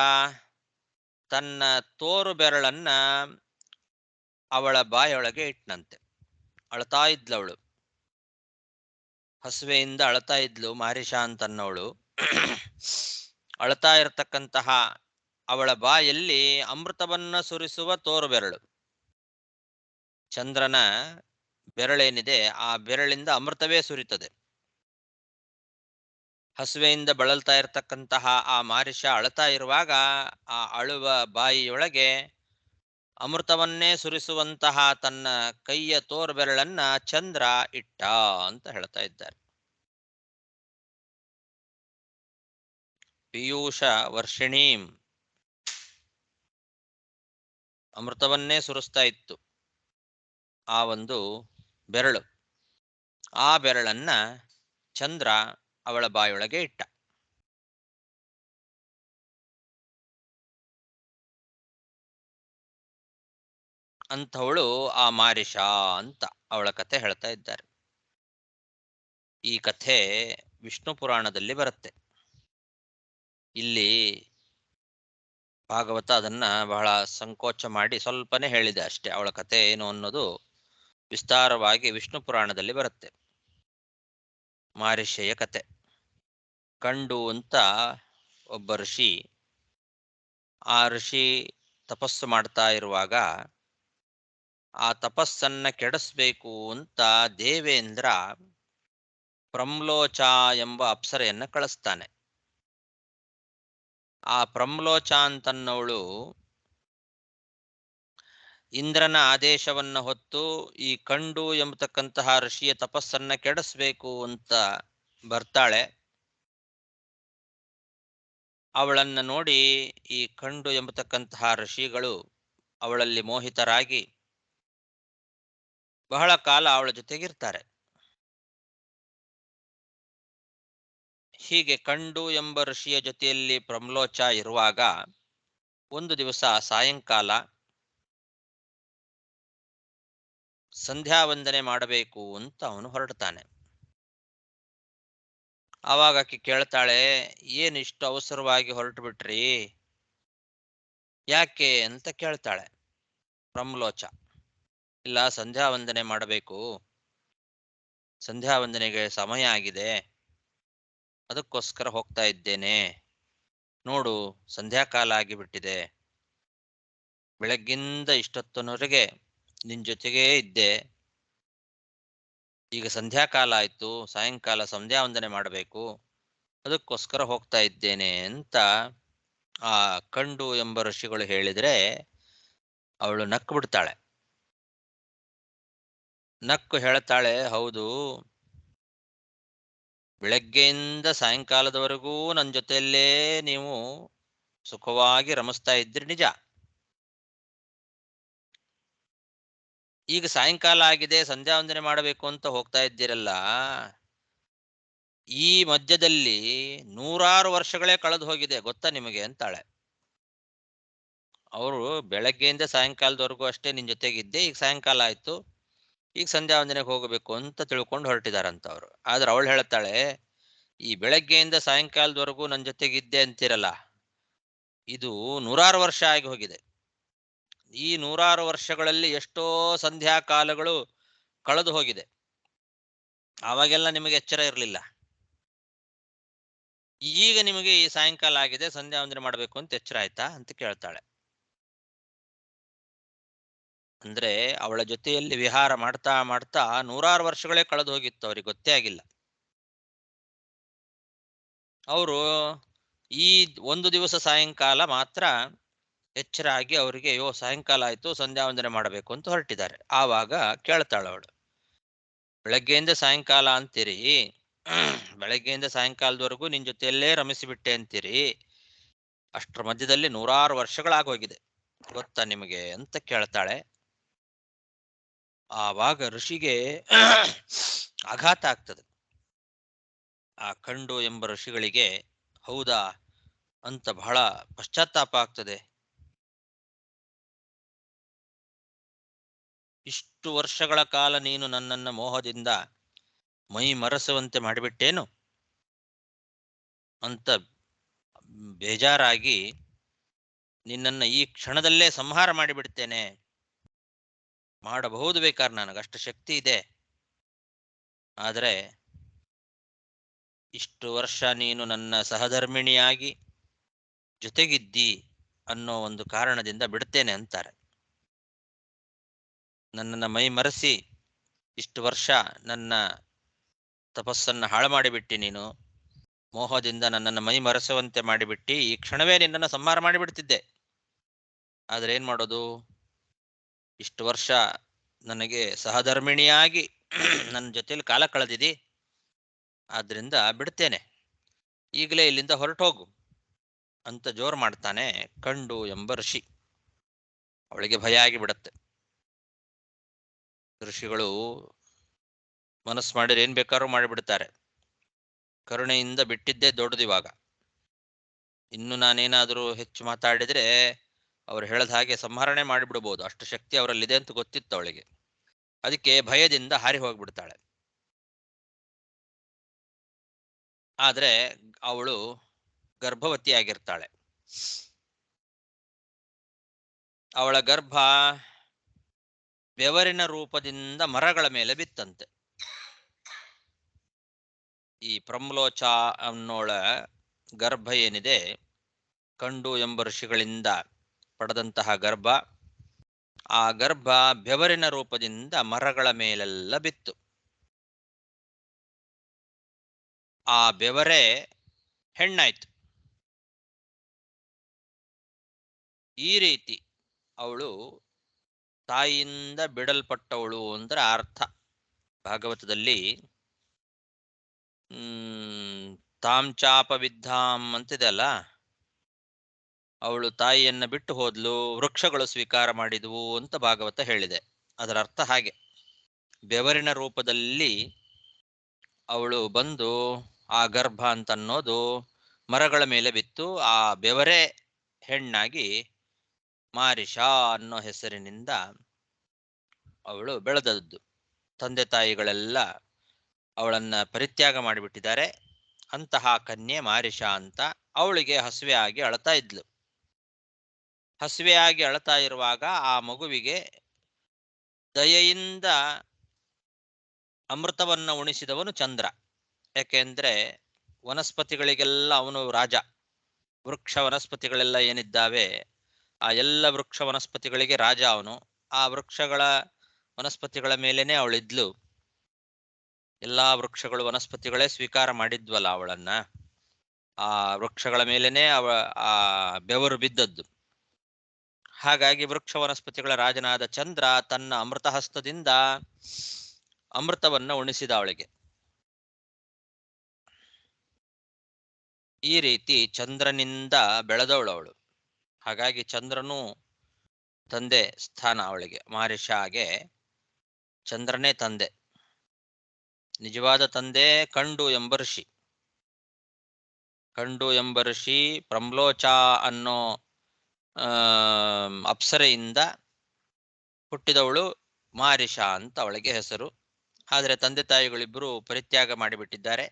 ತನ್ನ ತೋರು ಬೆರಳನ್ನ ಅವಳ ಬಾಯೊಳಗೆ ಇಟ್ನಂತೆ. ಅಳ್ತಾ ಇದ್ಲವಳು, ಹಸುವೆಯಿಂದ ಅಳ್ತಾ ಇದ್ಲು ಮಾರಿಷ ಅಂತನ್ನೋಳು. ಅಳ್ತಾ ಇರತಕ್ಕಂತಹ ಅವಳ ಬಾಯಲ್ಲಿ ಅಮೃತವನ್ನ ಸುರಿಸುವ ತೋರು ಬೆರಳು, ಚಂದ್ರನ ಬೆರಳೇನಿದೆ ಆ ಬೆರಳಿಂದ ಅಮೃತವೇ ಸುರಿತದೆ. ಹಸುವೆಯಿಂದ ಬಳಲ್ತಾ ಇರತಕ್ಕಂತಹ ಆ ಮಾರಿಷ ಅಳ್ತಾ ಇರುವಾಗ ಆ ಅಳುವ ಬಾಯಿಯೊಳಗೆ ಅಮೃತವನ್ನೇ ಸುರಿಸುವಂತಹ ತನ್ನ ಕೈಯ ತೋರು ಬೆರಳನ್ನ ಚಂದ್ರ ಇಟ್ಟ ಅಂತ ಹೇಳ್ತಾ ಇದ್ದಾರೆ. ಪೀಯೂಷ ವರ್ಷಿಣೀಂ, ಅಮೃತವನ್ನೇ ಸುರಿಸ್ತಾ ಇತ್ತು ಆ ಒಂದು ಬೆರಳು. ಆ ಬೆರಳನ್ನ ಚಂದ್ರ ಅವಳ ಬಾಯೊಳಗೆ ಇಟ್ಟ. ಅಂಥವಳು ಆ ಮಾರಿಷ ಅಂತ ಅವಳ ಕಥೆ ಹೇಳ್ತಾ ಇದ್ದಾರೆ. ಈ ಕಥೆ ವಿಷ್ಣು ಪುರಾಣದಲ್ಲಿ ಬರುತ್ತೆ. ಇಲ್ಲಿ ಭಾಗವತ ಅದನ್ನ ಬಹಳ ಸಂಕೋಚ ಮಾಡಿ ಸ್ವಲ್ಪನೇ ಹೇಳಿದೆ ಅಷ್ಟೇ. ಅವಳ ಕಥೆ ಏನು ಅನ್ನೋದು ವಿಸ್ತಾರವಾಗಿ ವಿಷ್ಣು ಪುರಾಣದಲ್ಲಿ ಬರುತ್ತೆ. ಮಾರಿಷೆಯ ಕಥೆ. ಕಂಡು ಅಂತ ಒಬ್ಬ ಋಷಿ, ಆ ಋಷಿ ತಪಸ್ಸು ಮಾಡ್ತಾ ಇರುವಾಗ ಆ ತಪಸ್ಸನ್ನ ಕೆಡಿಸ್ಬೇಕು ಅಂತ ದೇವೇಂದ್ರ ಪ್ರಮ್ಲೋಚ ಎಂಬ ಅಪ್ಸರೆಯನ್ನ ಕಳಿಸ್ತಾನೆ. ಆ ಪ್ರಮ್ಲೋಚ ಅಂತನ್ನವಳು ಇಂದ್ರನ ಆದೇಶವನ್ನ ಹೊತ್ತು ಈ ಕಂಡು ಎಂಬತಕ್ಕಂತಹ ಋಷಿಯ ತಪಸ್ಸನ್ನ ಕೆಡಿಸ್ಬೇಕು ಅಂತ ಬರ್ತಾಳೆ. ಅವಳನ್ನ ನೋಡಿ ಈ ಕಂಡು ಎಂಬತಕ್ಕಂತಹ ಋಷಿಗಳು ಅವಳಲ್ಲಿ ಮೋಹಿತರಾಗಿ ಬಹಳ ಕಾಲ ಅವಳ ಜೊತೆಗಿರ್ತಾರೆ. ಹೀಗೆ ಕಂಡು ಎಂಬ ಋಷಿಯ ಜೊತೆಯಲ್ಲಿ ಪ್ರಮ್ಲೋಚ ಇರುವಾಗ ಒಂದು ದಿವಸ ಸಾಯಂಕಾಲ ಸಂಧ್ಯಾ ವಂದನೆ ಮಾಡಬೇಕು ಅಂತ ಅವನು ಹೊರಡ್ತಾನೆ. ಆವಾಗ ಆಕೆ ಕೇಳ್ತಾಳೆ, ಏನು ಇಷ್ಟು ಅವಸರವಾಗಿ ಹೊರಟು ಬಿಟ್ರಿ, ಯಾಕೆ ಅಂತ ಕೇಳ್ತಾಳೆ. ಪ್ರಮ್ಲೋಚ, ಇಲ್ಲ ಸಂಧ್ಯಾ ವಂದನೆ ಮಾಡಬೇಕು, ಸಂಧ್ಯಾ ವಂದನೆಗೆ ಸಮಯ ಆಗಿದೆ, ಅದಕ್ಕೋಸ್ಕರ ಹೋಗ್ತಾ ಇದ್ದೇನೆ. ನೋಡು ಸಂಧ್ಯಾಕಾಲ ಆಗಿಬಿಟ್ಟಿದೆ, ಬೆಳಗ್ಗಿಂದ ಇಷ್ಟೊತ್ತನವರೆಗೆ ನಿನ್ ಜೊತೆಗೇ ಇದ್ದೆ, ಈಗ ಸಂಧ್ಯಾಕಾಲ ಆಯ್ತು, ಸಾಯಂಕಾಲ ಸಂಧ್ಯಾ ವಂದನೆ ಮಾಡಬೇಕು, ಅದಕ್ಕೋಸ್ಕರ ಹೋಗ್ತಾ ಇದ್ದೇನೆ ಅಂತ ಆ ಕಂಡು ಎಂಬ ಋಷಿಗಳು ಹೇಳಿದ್ರೆ ಅವಳು ನಕ್ಕು ಬಿಡ್ತಾಳೆ. ನಕ್ಕು ಹೇಳ್ತಾಳೆ, ಹೌದು, ಬೆಳಗ್ಗೆಯಿಂದ ಸಾಯಂಕಾಲದವರೆಗೂ ನನ್ನ ಜೊತೆಯಲ್ಲೇ ನೀವು ಸುಖವಾಗಿ ರಮಿಸ್ತಾ ಇದ್ರಿ ನಿಜ. ಈಗ ಸಾಯಂಕಾಲ ಆಗಿದೆ, ಸಂಧ್ಯಾ ವಂದನೆ ಮಾಡಬೇಕು ಅಂತ ಹೋಗ್ತಾ ಇದ್ದೀರಲ್ಲ, ಈ ಮಧ್ಯದಲ್ಲಿ 100 ವರ್ಷಗಳೇ ಕಳೆದು ಹೋಗಿದೆ ಗೊತ್ತಾ ನಿಮಗೆ ಅಂತಾಳೆ. ಅವರು ಬೆಳಗ್ಗೆಯಿಂದ ಸಾಯಂಕಾಲದವರೆಗೂ ಅಷ್ಟೇ ನಿನ್ ಜೊತೆಗಿದ್ದೆ, ಈಗ ಸಾಯಂಕಾಲ ಆಯ್ತು, ಈಗ ಸಂಧ್ಯಾ ವಂದನೆಗೆ ಹೋಗಬೇಕು ಅಂತ ತಿಳ್ಕೊಂಡು ಹೊರಟಿದಾರಂತ ಅವರು. ಆದ್ರೆ ಅವಳು ಹೇಳ್ತಾಳೆ, ಈ ಬೆಳಗ್ಗೆಯಿಂದ ಸಾಯಂಕಾಲದವರೆಗೂ ನನ್ನ ಜೊತೆಗಿದ್ದೆ ಅಂತಿರಲ್ಲ, ಇದು 100 ವರ್ಷ ಆಗಿ ಹೋಗಿದೆ. ಈ 100 ವರ್ಷಗಳಲ್ಲಿ ಎಷ್ಟೋ ಸಂಧ್ಯಾ ಕಾಲಗಳು ಕಳೆದು ಹೋಗಿದೆ, ಆವಾಗೆಲ್ಲ ನಿಮಗೆ ಎಚ್ಚರ ಇರಲಿಲ್ಲ, ಈಗ ನಿಮಗೆ ಈ ಸಾಯಂಕಾಲ ಆಗಿದೆ, ಸಂಧ್ಯಾ ವಂದನೆ ಮಾಡಬೇಕು ಅಂತ ಎಚ್ಚರ ಆಯ್ತಾ ಅಂತ ಕೇಳ್ತಾಳೆ. ಅಂದ್ರೆ ಅವಳ ಜೊತೆಯಲ್ಲಿ ವಿಹಾರ ಮಾಡ್ತಾ ಮಾಡ್ತಾ 100 ವರ್ಷಗಳೇ ಕಳೆದು ಹೋಗಿತ್ತು, ಅವ್ರಿಗೆ ಗೊತ್ತೇ ಆಗಿಲ್ಲ. ಅವರು ಈ ಒಂದು ದಿವಸ ಸಾಯಂಕಾಲ ಮಾತ್ರ ಎಚ್ಚರ ಆಗಿ ಅವರಿಗೆ ಸಾಯಂಕಾಲ ಆಯ್ತು, ಸಂಧ್ಯಾ ವಂದನೆ ಮಾಡಬೇಕು ಅಂತ ಹೊರಟಿದ್ದಾರೆ. ಆವಾಗ ಕೇಳ್ತಾಳ ಅವಳು, ಬೆಳಗ್ಗೆಯಿಂದ ಸಾಯಂಕಾಲ ಅಂತೀರಿ, ಬೆಳಗ್ಗೆಯಿಂದ ಸಾಯಂಕಾಲದವರೆಗೂ ನಿನ್ ಜೊತೆಯಲ್ಲೇ ರಮಿಸಿಬಿಟ್ಟೆ ಅಂತೀರಿ, ಅಷ್ಟರ ಮಧ್ಯದಲ್ಲಿ 100 ವರ್ಷಗಳಾಗೋಗಿದೆ ಗೊತ್ತಾ ನಿಮಗೆ ಅಂತ ಕೇಳ್ತಾಳೆ. ಆವಾಗ ಋಷಿಗೆ ಆಘಾತ ಆಗ್ತದೆ. ಆ ಕಂಡು ಎಂಬ ಋಷಿಗಳಿಗೆ ಹೌದಾ ಅಂತ ಬಹಳ ಪಶ್ಚಾತ್ತಾಪ ಆಗ್ತದೆ. ಇಷ್ಟು ವರ್ಷಗಳ ಕಾಲ ನೀನು ನನ್ನನ್ನ ಮೋಹದಿಂದ ಮೈ ಮರೆಸುವಂತೆ ಮಾಡಿಬಿಟ್ಟೇನು ಅಂತ ಬೇಜಾರಾಗಿ ನಿನ್ನನ್ನ ಈ ಕ್ಷಣದಲ್ಲೇ ಸಂಹಾರ ಮಾಡಿಬಿಡ್ತೇನೆ. ಮಾಡಬಹುದು ಬೇಕಾದ್ರೆ, ನನಗಷ್ಟು ಶಕ್ತಿ ಇದೆ. ಆದರೆ ಇಷ್ಟು ವರ್ಷ ನೀನು ನನ್ನ ಸಹಧರ್ಮಿಣಿಯಾಗಿ ಜೊತೆಗಿದ್ದಿ ಅನ್ನೋ ಒಂದು ಕಾರಣದಿಂದ ಬಿಡ್ತೇನೆ ಅಂತಾರೆ. ನನ್ನನ್ನ ಮೈ ಮರೆಸಿ ಇಷ್ಟು ವರ್ಷ ನನ್ನ ತಪಸ್ಸನ್ನ ಹಾಳು ಮಾಡಿಬಿಟ್ಟಿ ನೀನು, ಮೋಹದಿಂದ ನನ್ನನ್ನು ಮೈ ಮರೆಸುವಂತೆ ಮಾಡಿಬಿಟ್ಟಿ, ಈ ಕ್ಷಣವೇ ನಿನ್ನನ್ನು ಸಂಹಾರ ಮಾಡಿಬಿಡ್ತಿದ್ದೆ. ಆದ್ರೆ ಏನ್ ಮಾಡೋದು, ಇಷ್ಟು ವರ್ಷ ನನಗೆ ಸಹಧರ್ಮಿಣಿಯಾಗಿ ನನ್ನ ಜೊತೆಲಿ ಕಾಲ ಕಳೆದಿದಿ, ಆದ್ರಿಂದ ಬಿಡ್ತೇನೆ, ಈಗಲೇ ಇಲ್ಲಿಂದ ಹೊರಟೋಗು ಅಂತ ಜೋರು ಮಾಡ್ತಾನೆ ಕಂಡು ಎಂಬ ಋಷಿ. ಅವಳಿಗೆ ಭಯ ಆಗಿಬಿಡತ್ತೆ. ಋಷಿಗಳು ಮನಸ್ಸು ಮಾಡಿದ್ರೆ ಏನ್ ಬೇಕಾದ್ರೂ ಮಾಡಿಬಿಡ್ತಾರೆ. ಕರುಣೆಯಿಂದ ಬಿಟ್ಟಿದ್ದೇ ದೊಡ್ಡದು. ಇವಾಗ ಇನ್ನು ನಾನೇನಾದರೂ ಹೆಚ್ಚು ಮಾತಾಡಿದ್ರೆ ಅವ್ರು ಹೇಳದ ಹಾಗೆ ಸಂಹರಣೆ ಮಾಡಿಬಿಡ್ಬೋದು, ಅಷ್ಟು ಶಕ್ತಿ ಅವರಲ್ಲಿದೆ ಅಂತ ಗೊತ್ತಿತ್ತು ಅವಳಿಗೆ. ಅದಕ್ಕೆ ಭಯದಿಂದ ಹಾರಿ ಹೋಗ್ಬಿಡ್ತಾಳೆ. ಆದ್ರೆ ಅವಳು ಗರ್ಭವತಿಯಾಗಿರ್ತಾಳೆ. ಅವಳ ಗರ್ಭ ಬೆವರಿನ ರೂಪದಿಂದ ಮರಗಳ ಮೇಲೆ ಬಿತ್ತಂತೆ. ಈ ಪ್ರಮ್ಲೋಚ ಅನ್ನೋಳ ಗರ್ಭ ಏನಿದೆ, ಕಂಡು ಎಂಬ ಋಷಿಗಳಿಂದ ಪಡೆದಂತಹ ಗರ್ಭ, ಆ ಗರ್ಭ ಬೆವರಿನ ರೂಪದಿಂದ ಮರಗಳ ಮೇಲೆಲ್ಲ ಬಿತ್ತು. ಆ ಬೆವರೇ ಹೆಣ್ಣಾಯ್ತು. ಈ ರೀತಿ ಅವಳು ತಾಯಿಯಿಂದ ಬಿಡಲ್ಪಟ್ಟವಳು ಅಂದ್ರೆ ಅರ್ಥ. ಭಾಗವತದಲ್ಲಿ ತಾಂ ಚಾಪ ವಿದ್ಧಾಂ ಅಂತಿದೆ ಅಲ್ಲ, ಅವಳು ತಾಯಿಯನ್ನ ಬಿಟ್ಟು ಹೋದ್ಲು, ವೃಕ್ಷಗಳು ಸ್ವೀಕಾರ ಮಾಡಿದ್ವು ಅಂತ ಭಾಗವತ ಹೇಳಿದೆ. ಅದರ ಅರ್ಥ ಹಾಗೆ, ಬೆವರಿನ ರೂಪದಲ್ಲಿ ಅವಳು ಬಂದು ಆ ಗರ್ಭ ಅಂತ ಅನ್ನೋದು ಮರಗಳ ಮೇಲೆ ಬಿತ್ತು. ಆ ಬೆವರೇ ಹೆಣ್ಣಾಗಿ ಮಾರಿಷ ಅನ್ನೋ ಹೆಸರಿನಿಂದ ಅವಳು ಬೆಳೆದದ್ದು. ತಂದೆ ತಾಯಿಗಳೆಲ್ಲ ಅವಳನ್ನ ಪರಿತ್ಯಾಗ ಮಾಡಿಬಿಟ್ಟಿದ್ದಾರೆ. ಅಂತಹ ಕನ್ಯೆ ಮಾರಿಷ ಅಂತ. ಅವಳಿಗೆ ಹಸುವೆ ಆಗಿ ಅಳ್ತಾ ಇದ್ಲು. ಹಸುವೆಯಾಗಿ ಅಳ್ತಾ ಇರುವಾಗ ಆ ಮಗುವಿಗೆ ದಯೆಯಿಂದ ಅಮೃತವನ್ನ ಉಣಿಸಿದವನು ಚಂದ್ರ. ಯಾಕೆಂದ್ರೆ ವನಸ್ಪತಿಗಳಿಗೆಲ್ಲ ಅವನು ರಾಜ. ವೃಕ್ಷ ವನಸ್ಪತಿಗಳೆಲ್ಲ ಏನಿದ್ದಾವೆ ಆ ಎಲ್ಲ ವೃಕ್ಷ ವನಸ್ಪತಿಗಳಿಗೆ ರಾಜ ಅವನು. ಆ ವೃಕ್ಷಗಳ ವನಸ್ಪತಿಗಳ ಮೇಲೇನೆ ಅವಳಿದ್ಲು. ಎಲ್ಲಾ ವೃಕ್ಷಗಳು ವನಸ್ಪತಿಗಳೇ ಸ್ವೀಕಾರ ಮಾಡಿದ್ವಲ್ಲ ಅವಳನ್ನ. ಆ ವೃಕ್ಷಗಳ ಮೇಲೇನೆ ಆ ಬೆವರು ಬಿದ್ದದ್ದು. ಹಾಗಾಗಿ ವೃಕ್ಷ ವನಸ್ಪತಿಗಳ ರಾಜನಾದ ಚಂದ್ರ ತನ್ನ ಅಮೃತ ಹಸ್ತದಿಂದ ಅಮೃತವನ್ನ ಉಣಿಸಿದ ಅವಳಿಗೆ. ಈ ರೀತಿ ಚಂದ್ರನಿಂದ ಬೆಳೆದವಳು ಅವಳು. ಹಾಗಾಗಿ ಚಂದ್ರನು ತಂದೆ ಸ್ಥಾನ ಅವಳಿಗೆ. ಮಾರಿಷಾಗೆ ಚಂದ್ರನೇ ತಂದೆ. ನಿಜವಾದ ತಂದೆ ಕಂಡು ಎಂಬ ಋಷಿ. ಕಂಡು ಎಂಬ ಋಷಿ ಪ್ರಮ್ಲೋಚ ಅನ್ನೋ ಅಪ್ಸರೆಯಿಂದ ಹುಟ್ಟಿದವಳು ಮಾರಿಷ ಅಂತ ಅವಳಿಗೆ ಹೆಸರು. ಆದರೆ ತಂದೆ ತಾಯಿಗಳಿಬ್ಬರು ಪರಿತ್ಯಾಗ ಮಾಡಿಬಿಟ್ಟಿದ್ದಾರೆ.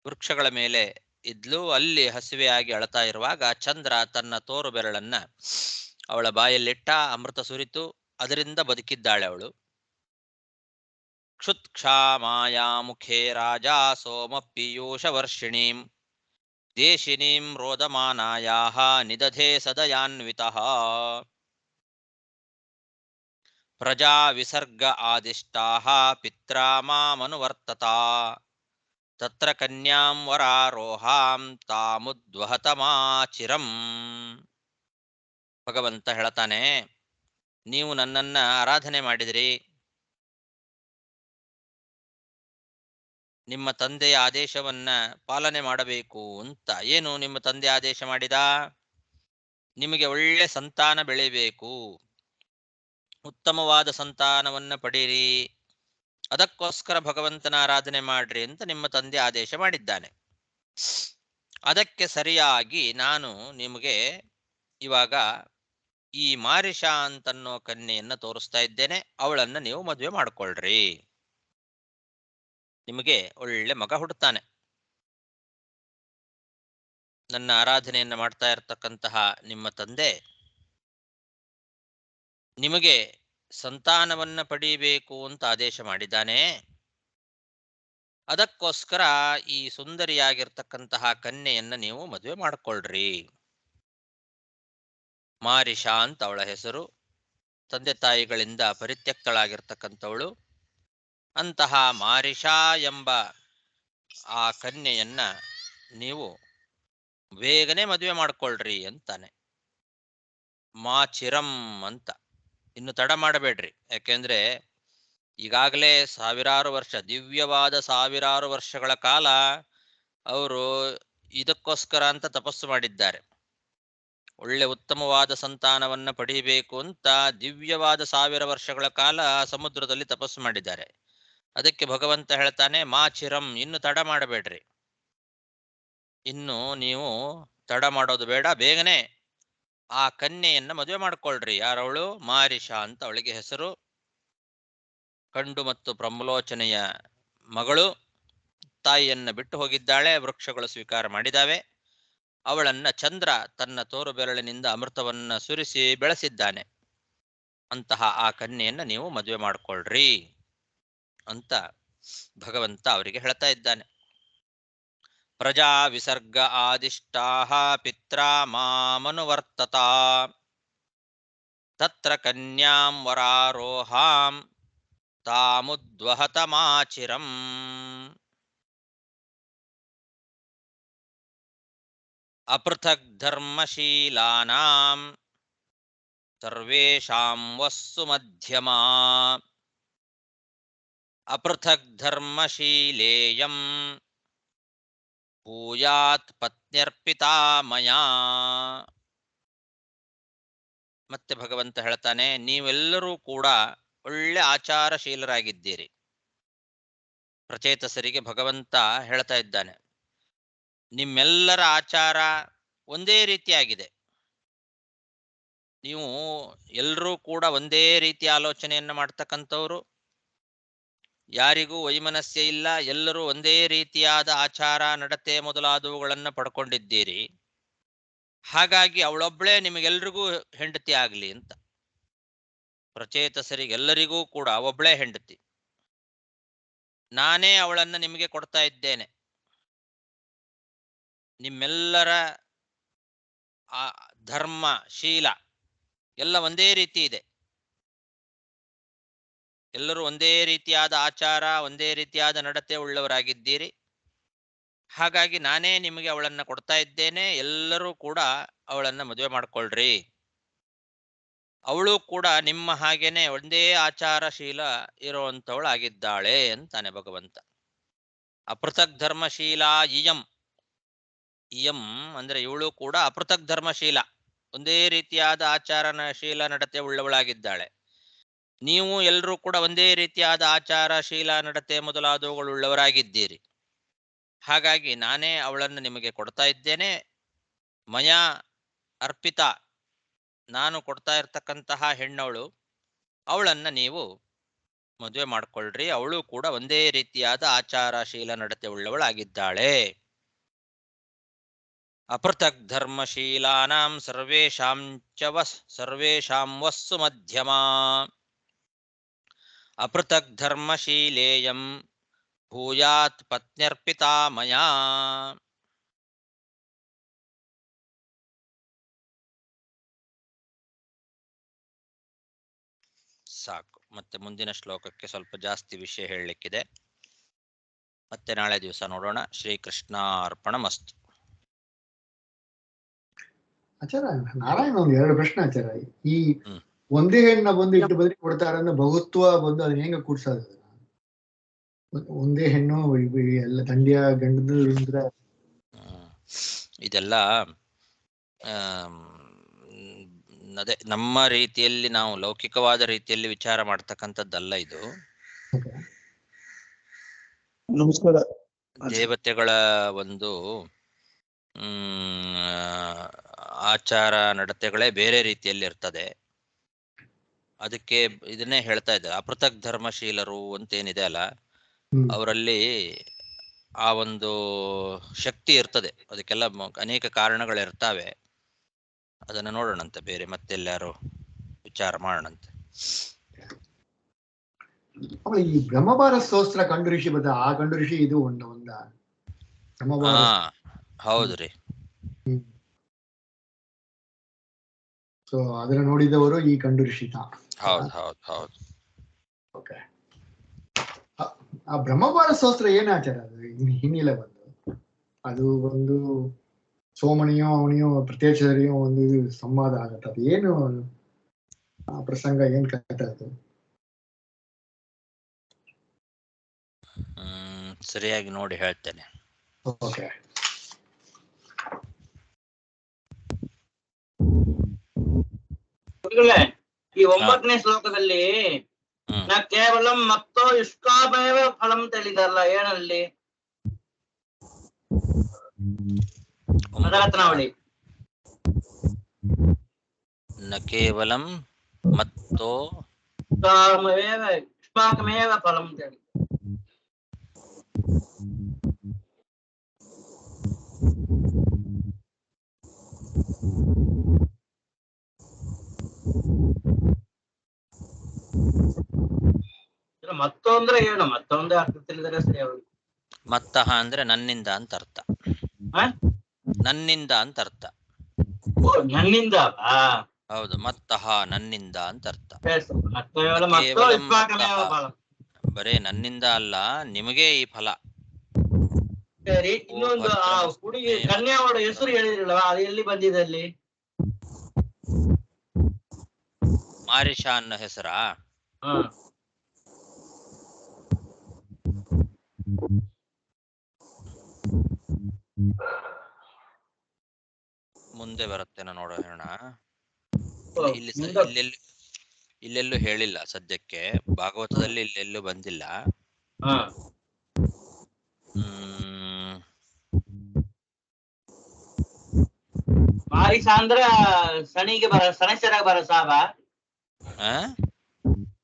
ವೃಕ್ಷಗಳ ಮೇಲೆ ಇದ್ಲು. ಅಲ್ಲಿ ಹಸಿವೆಯಾಗಿ ಅಳತಾ ಇರುವಾಗ ಚಂದ್ರ ತನ್ನ ತೋರು ಬೆರಳನ್ನ ಅವಳ ಬಾಯಲ್ಲಿಟ್ಟ, ಅಮೃತ ಸುರಿತು. ಅದರಿಂದ ಬದುಕಿದ್ದಾಳೆ ಅವಳು. ಕ್ಷುತ್ಕ್ಷಾ ಮಾಯಾ ಮುಖೇ ರಾಜ ಸೋಮ ಪೀಯೂಷ ವರ್ಷಿಣೀಂ ದೇಶಿನೀಂ ರೋದಮಾನಾಯಾಹ ನಿದಧೇ ಸದಯಾನ್ವಿತಃ ಪ್ರಜಾ ವಿಸರ್ಗ ಆದಿಷ್ಟಾಹ ಪಿತ್ರಾ ಮಾಮನುವರ್ತತಾ ತತ್ರ ಕನ್ಯಾಂ ವರಾರೋಹಾಂ ತಾಮುದ್ವಹತಮಾಚಿರಂ. ಭಗವಂತ ಹೇಳ್ತಾನೆ, ನೀವು ನನ್ನನ್ನ ಆರಾಧನೆ ಮಾಡಿದಿರಿ, ನಿಮ್ಮ ತಂದೆಯ ಆದೇಶವನ್ನ ಪಾಲನೆ ಮಾಡಬೇಕು ಅಂತ. ಏನು ನಿಮ್ಮ ತಂದೆ ಆದೇಶ ಮಾಡಿದ? ನಿಮಗೆ ಒಳ್ಳೆ ಸಂತಾನ ಬೆಳಿಬೇಕು, ಉತ್ತಮವಾದ ಸಂತಾನವನ್ನ ಪಡೀರಿ, ಅದಕ್ಕೋಸ್ಕರ ಭಗವಂತನ ಆರಾಧನೆ ಮಾಡ್ರಿ ಅಂತ ನಿಮ್ಮ ತಂದೆ ಆದೇಶ ಮಾಡಿದ್ದಾನೆ. ಅದಕ್ಕೆ ಸರಿಯಾಗಿ ನಾನು ನಿಮಗೆ ಇವಾಗ ಈ ಮಾರಿಷ ಅಂತನ್ನೋ ಕನ್ಯೆಯನ್ನ ತೋರಿಸ್ತಾ ಇದ್ದೇನೆ. ಅವಳನ್ನ ನೀವು ಮದುವೆ ಮಾಡ್ಕೊಳ್ರಿ, ನಿಮಗೆ ಒಳ್ಳೆ ಮಗ ಹುಡ್ತಾನೆ. ನನ್ನ ಆರಾಧನೆಯನ್ನ ಮಾಡ್ತಾ ಇರತಕ್ಕಂತಹ ನಿಮ್ಮ ತಂದೆ ನಿಮಗೆ ಸಂತಾನವನ್ನ ಪಡೀಬೇಕು ಅಂತ ಆದೇಶ ಮಾಡಿದ್ದಾನೆ. ಅದಕ್ಕೋಸ್ಕರ ಈ ಸುಂದರಿಯಾಗಿರ್ತಕ್ಕಂತಹ ಕನ್ಯೆಯನ್ನ ನೀವು ಮದುವೆ ಮಾಡ್ಕೊಳ್ರಿ. ಮಾರಿಷಾ ಅಂತ ಅವಳ ಹೆಸರು. ತಂದೆ ತಾಯಿಗಳಿಂದ ಪರಿತ್ಯಕ್ತಳಾಗಿರ್ತಕ್ಕಂಥವಳು. ಅಂತಹ ಮಾರಿಷಾ ಎಂಬ ಆ ಕನ್ಯೆಯನ್ನ ನೀವು ಬೇಗನೆ ಮದುವೆ ಮಾಡ್ಕೊಳ್ರಿ ಅಂತಾನೆ. ಮಾಚಿರಂ ಅಂತ. ಇನ್ನು ತಡ ಮಾಡಬೇಡ್ರಿ, ಯಾಕೆಂದ್ರೆ ಈಗಾಗಲೇ ಸಾವಿರಾರು ವರ್ಷ, ದಿವ್ಯವಾದ ಸಾವಿರಾರು ವರ್ಷಗಳ ಕಾಲ ಅವರು ಇದಕ್ಕೋಸ್ಕರ ಅಂತ ತಪಸ್ಸು ಮಾಡಿದ್ದಾರೆ. ಒಳ್ಳೆ ಉತ್ತಮವಾದ ಸಂತಾನವನ್ನ ಪಡೀಬೇಕು ಅಂತ ದಿವ್ಯವಾದ 1000 ವರ್ಷಗಳ ಕಾಲ ಸಮುದ್ರದಲ್ಲಿ ತಪಸ್ಸು ಮಾಡಿದ್ದಾರೆ. ಅದಕ್ಕೆ ಭಗವಂತ ಹೇಳ್ತಾನೆ, ಮಾಚಿರಂ, ಇನ್ನು ತಡ ಮಾಡಬೇಡ್ರಿ, ಇನ್ನು ನೀವು ತಡ ಮಾಡೋದು ಬೇಡ, ಬೇಗನೆ ಆ ಕನ್ಯೆಯನ್ನ ಮದುವೆ ಮಾಡ್ಕೊಳ್ರಿ. ಯಾರವಳು? ಮಾರಿಷಾ ಅಂತ ಅವಳಿಗೆ ಹೆಸರು. ಕಂಡು ಮತ್ತು ಪ್ರಮಲೋಚನೆಯ ಮಗಳು. ತಾಯಿಯನ್ನ ಬಿಟ್ಟು ಹೋಗಿದ್ದಾಳೆ, ವೃಕ್ಷಗಳು ಸ್ವೀಕಾರ ಮಾಡಿದಾವೆ. ಅವಳನ್ನ ಚಂದ್ರ ತನ್ನ ತೋರು ಬೆರಳಿನಿಂದ ಅಮೃತವನ್ನ ಸುರಿಸಿ ಬೆಳೆಸಿದ್ದಾನೆ. ಅಂತಹ ಆ ಕನ್ಯೆಯನ್ನ ನೀವು ಮದುವೆ ಮಾಡ್ಕೊಳ್ರಿ ಅಂತ ಭಗವಂತ ಅವರಿಗೆ ಹೇಳ್ತಾ ಇದ್ದಾನೆ. ಪ್ರಜಾ ವಿಸರ್ಗ ಆದಿಷ್ಟಾಹ ಪಿತ್ರಾ ಮಾಮನುವರ್ತತ ತತ್ರ ಕನ್ಯಾಂ ವರಾರೋಹಾಂ ತಾಮುದ್ವಹತ ಮಾಚಿರಂ. ಅಪೃಥಕ್ ಧರ್ಮಶೀಲಾನಾಂ ಸರ್ವೇಷಾಂ ವಸ್ಸು ಮಧ್ಯಮಾ ಅಪೃಥಕ್ ಧರ್ಮಶೀಲೇಯಂ ಭೂಯಾತ್ ಪತ್ನ್ಯರ್ಪಿತಾ ಮಯಾ. ಮತ್ತೆ ಭಗವಂತ ಹೇಳ್ತಾನೆ, ನೀವೆಲ್ಲರೂ ಕೂಡ ಒಳ್ಳೆ ಆಚಾರಶೀಲರಾಗಿದ್ದೀರಿ. ಪ್ರಚೇತಸರಿಗೆ ಭಗವಂತ ಹೇಳ್ತಾ ಇದ್ದಾನೆ, ನಿಮ್ಮೆಲ್ಲರ ಆಚಾರ ಒಂದೇ ರೀತಿಯಾಗಿದೆ. ನೀವು ಎಲ್ಲರೂ ಕೂಡ ಒಂದೇ ರೀತಿಯ ಆಲೋಚನೆಯನ್ನು ಮಾಡ್ತಕ್ಕಂಥವ್ರು, ಯಾರಿಗೂ ವೈಮನಸ್ಯ ಇಲ್ಲ, ಎಲ್ಲರೂ ಒಂದೇ ರೀತಿಯಾದ ಆಚಾರ ನಡತೆ ಮೊದಲಾದವುಗಳನ್ನು ಪಡ್ಕೊಂಡಿದ್ದೀರಿ. ಹಾಗಾಗಿ ಅವಳೊಬ್ಬಳೇ ನಿಮಗೆಲ್ರಿಗೂ ಹೆಂಡತಿ ಆಗಲಿ ಅಂತ. ಪ್ರಚೇತಸರಿಗೆಲ್ಲರಿಗೂ ಕೂಡ ಒಬ್ಬಳೇ ಹೆಂಡತಿ, ನಾನೇ ಅವಳನ್ನು ನಿಮಗೆ ಕೊಡ್ತಾ ಇದ್ದೇನೆ. ನಿಮ್ಮೆಲ್ಲರ ಆ ಧರ್ಮ ಶೀಲ ಎಲ್ಲ ಒಂದೇ ರೀತಿ ಇದೆ, ಎಲ್ಲರೂ ಒಂದೇ ರೀತಿಯಾದ ಆಚಾರ ಒಂದೇ ರೀತಿಯಾದ ನಡತೆ ಉಳ್ಳವರಾಗಿದ್ದೀರಿ. ಹಾಗಾಗಿ ನಾನೇ ನಿಮಗೆ ಅವಳನ್ನ ಕೊಡ್ತಾ ಇದ್ದೇನೆ, ಎಲ್ಲರೂ ಕೂಡ ಅವಳನ್ನ ಮದುವೆ ಮಾಡ್ಕೊಳ್ರಿ. ಅವಳು ಕೂಡ ನಿಮ್ಮ ಹಾಗೇನೆ ಒಂದೇ ಆಚಾರಶೀಲ ಇರುವಂತವಳಾಗಿದ್ದಾಳೆ ಅಂತಾನೆ ಭಗವಂತ. ಅಪೃಥಕ್ ಧರ್ಮಶೀಲ ಇಯಂ. ಇಯಂ ಅಂದ್ರೆ ಇವಳು ಕೂಡ ಅಪೃಥಕ್ ಧರ್ಮಶೀಲ, ಒಂದೇ ರೀತಿಯಾದ ಆಚಾರಶೀಲ ನಡತೆ ಉಳ್ಳವಳಾಗಿದ್ದಾಳೆ. ನೀವು ಎಲ್ಲರೂ ಕೂಡ ಒಂದೇ ರೀತಿಯಾದ ಆಚಾರಶೀಲ ನಡತೆ ಮೊದಲಾದವುಗಳುಳ್ಳವರಾಗಿದ್ದೀರಿ. ಹಾಗಾಗಿ ನಾನೇ ಅವಳನ್ನು ನಿಮಗೆ ಕೊಡ್ತಾ ಇದ್ದೇನೆ. ಮಯಾ ಅರ್ಪಿತ, ನಾನು ಕೊಡ್ತಾ ಇರ್ತಕ್ಕಂತಹ ಹೆಣ್ಣವಳು, ಅವಳನ್ನ ನೀವು ಮದುವೆ ಮಾಡ್ಕೊಳ್ರಿ. ಅವಳು ಕೂಡ ಒಂದೇ ರೀತಿಯಾದ ಆಚಾರಶೀಲ ನಡತೆ ಉಳ್ಳವಳಾಗಿದ್ದಾಳೆ. ಅಪೃಥಕ್ ಧರ್ಮಶೀಲಾನಾಂ ಸರ್ವೇಷಾಂ ವಸ್ಸು ಮಧ್ಯಮಾ ಅಪೃಥಕ್ ಧರ್ಮಶೀಲೇಯಂ ಭೂಯಾತ್ ಪತ್ನ್ಯರ್ಪಿತಾ ಮಯಾ. ಸಾಕು, ಮತ್ತೆ ಮುಂದಿನ ಶ್ಲೋಕಕ್ಕೆ ಸ್ವಲ್ಪ ಜಾಸ್ತಿ ವಿಷಯ ಹೇಳಲಿಕ್ಕಿದೆ, ಮತ್ತೆ ನಾಳೆ ದಿವಸ ನೋಡೋಣ. ಶ್ರೀಕೃಷ್ಣ ಅರ್ಪಣಮಸ್ತು. ಆಚಾರ ನಾರಾಯಣ, ಒಂದು 2 ಪ್ರಶ್ನೆ ಆಚಾರ. ಈ ಒಂದೇ ಹೆಣ್ಣ ಬಂದು ಇಟ್ಟು ಬದಲಿ ಕೊಡ್ತಾರ ಬಹುತ್ವ ಬಂದು ಅದನ್ನ ಹೆಂಗ ಕೂಡ್ಸೋದು? ಒಂದೇ ಹೆಣ್ಣು ಎಲ್ಲ ದಂಡಿಯ ಗಂಡದ್ರೆ ಇದೆಲ್ಲ ಅದೇ ನಮ್ಮ ರೀತಿಯಲ್ಲಿ ನಾವು ಲೌಕಿಕವಾದ ರೀತಿಯಲ್ಲಿ ವಿಚಾರ ಮಾಡ್ತಕ್ಕಂಥದ್ದಲ್ಲ ಇದು. ನಮಸ್ಕಾರ. ದೇವತೆಗಳ ಒಂದು ಆಚಾರ ನಡತೆಗಳೇ ಬೇರೆ ರೀತಿಯಲ್ಲಿ ಇರ್ತದೆ. ಅದಕ್ಕೆ ಇದನ್ನೇ ಹೇಳ್ತಾ ಇದ್ದಾರೆ, ಅಪೃಥಕ್ ಧರ್ಮಶೀಲರು ಅಂತೇನಿದೆ ಅಲ್ಲ, ಅವರಲ್ಲಿ ಆ ಒಂದು ಶಕ್ತಿ ಇರ್ತದೆ. ಅದಕ್ಕೆಲ್ಲ ಅನೇಕ ಕಾರಣಗಳಿರ್ತಾವೆ. ಅದನ್ನ ನೋಡೋಣಂತೆ, ಬೇರೆ ಮತ್ತೆಲ್ಲಾರು ವಿಚಾರ ಮಾಡೋಣಂತೆ. ಈ ಬ್ರಹ್ಮಭಾರ ಸ್ತೋತ್ರ ಕಂಡು ಋಷಿ ಬದ ಆ ಕಂಡು ಋಷಿ ಇದು ಒಂದ ಹೌದ್ರಿ. ಸೊ ಅದನ್ನ ನೋಡಿದವರು ಈ ಕಂಡು ಋಷಿತ. ಹೌದು. ಓಕೆ. ಆ ಬ್ರಹ್ಮಭಾರ ಸ್ತೋತ್ರ ಏನ್ ಆಚಾರ ಅದು ಹಿನ್ನೆಲೆ ಬಂದು ಅದು ಒಂದು ಸೋಮಣಿಯೋ ಅವನಿಯೋ ಪ್ರತ್ಯಕ್ಷರಿಯೋ ಒಂದು ಇದು ಸಂವಾದ ಆಗತ್ತೆ. ಅದು ಏನು ಆ ಪ್ರಸಂಗ ಏನ್ ಕಥೆ ಅದು? ಸರಿಯಾಗಿ ನೋಡಿ ಹೇಳ್ತೇನೆ. ಓಕೆ. ಈ 9ನೇ ಶ್ಲೋಕದಲ್ಲಿ ನಾ ಕೇವಲ ಮತ್ತೋ ಇಷ್ಟಾಮೇವ ಫಲಂ ತಿಳಿದಲ್ಲ ಏನಲ್ಲಿ ಮದರತ್ನಾವಳಿ ನ ಕೇವಲಂ ಮತ್ತೋ ಇಷ್ಟಾಕಮೇವ ಫಲಂ ತಿಳಿ. ಮತ್ತೋ ಅಂದ್ರೆ ಏನು? ಮತ್ತೊಂದೇ ಅರ್ಥ ತಿಳಿದರೆ ಸರಿ. ಅವರು ಮತ್ತಃ ಅಂದ್ರೆ ನನ್ನಿಂದ ಅಂತ ಅರ್ಥ. ನನ್ನಿಂದ ಅಂತ ಅರ್ಥ. ನನ್ನಿಂದ. ಹೌದು, ಮತ್ತಃ ನನ್ನಿಂದ ಅಂತ ಅರ್ಥ. ಬರೇ ನನ್ನಿಂದ ಅಲ್ಲ, ನಿಮಗೆ ಈ ಫಲ. ಸರಿ, ಇನ್ನೊಂದು ಆ ಹುಡುಗಿ ಕನ್ಯಾವಳ ಹೆಸರು ಹೇಳಿದ್ರಲ್ಲ, ಅದು ಎಲ್ಲಿ ಬಂದಿದೆ ಅಲ್ಲಿ? ಮಾರಿಷಾ ಅನ್ನೋ ಹೆಸರಾ? ಮುಂದೆ ಬರುತ್ತೇನೆ ನೋಡೋ ಹೇಳೋಣ. ಇಲ್ಲೆಲ್ಲೂ ಹೇಳಿಲ್ಲ ಸದ್ಯಕ್ಕೆ, ಭಾಗವತದಲ್ಲಿ ಇಲ್ಲೆಲ್ಲೂ ಬಂದಿಲ್ಲ. ಮಾರಿಷ ಅಂದ್ರ ಸಣಿಗೆ ಸಣಚರಾಗ ಬರೋ ಸಾಬ,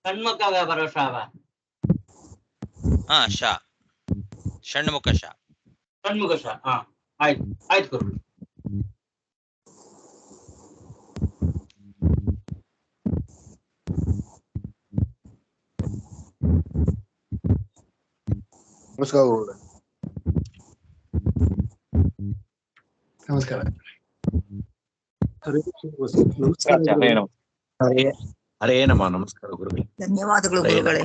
ಷಣ್ಮುಖಾಗ ಬರೋ ಶಾಬ. ಶಾ, ಷಣ್ಮುಖ ಶಾ. ಷಣ್ಮುಖ ಶಾ. ಆಯ್ತು ಗುರು. ನಮಸ್ಕಾರ. ಹರೇ ನಮ. ನಮಸ್ಕಾರ ಗುರುಗಳೇ. ಧನ್ಯವಾದಗಳು ಗುರುಗಳೇ.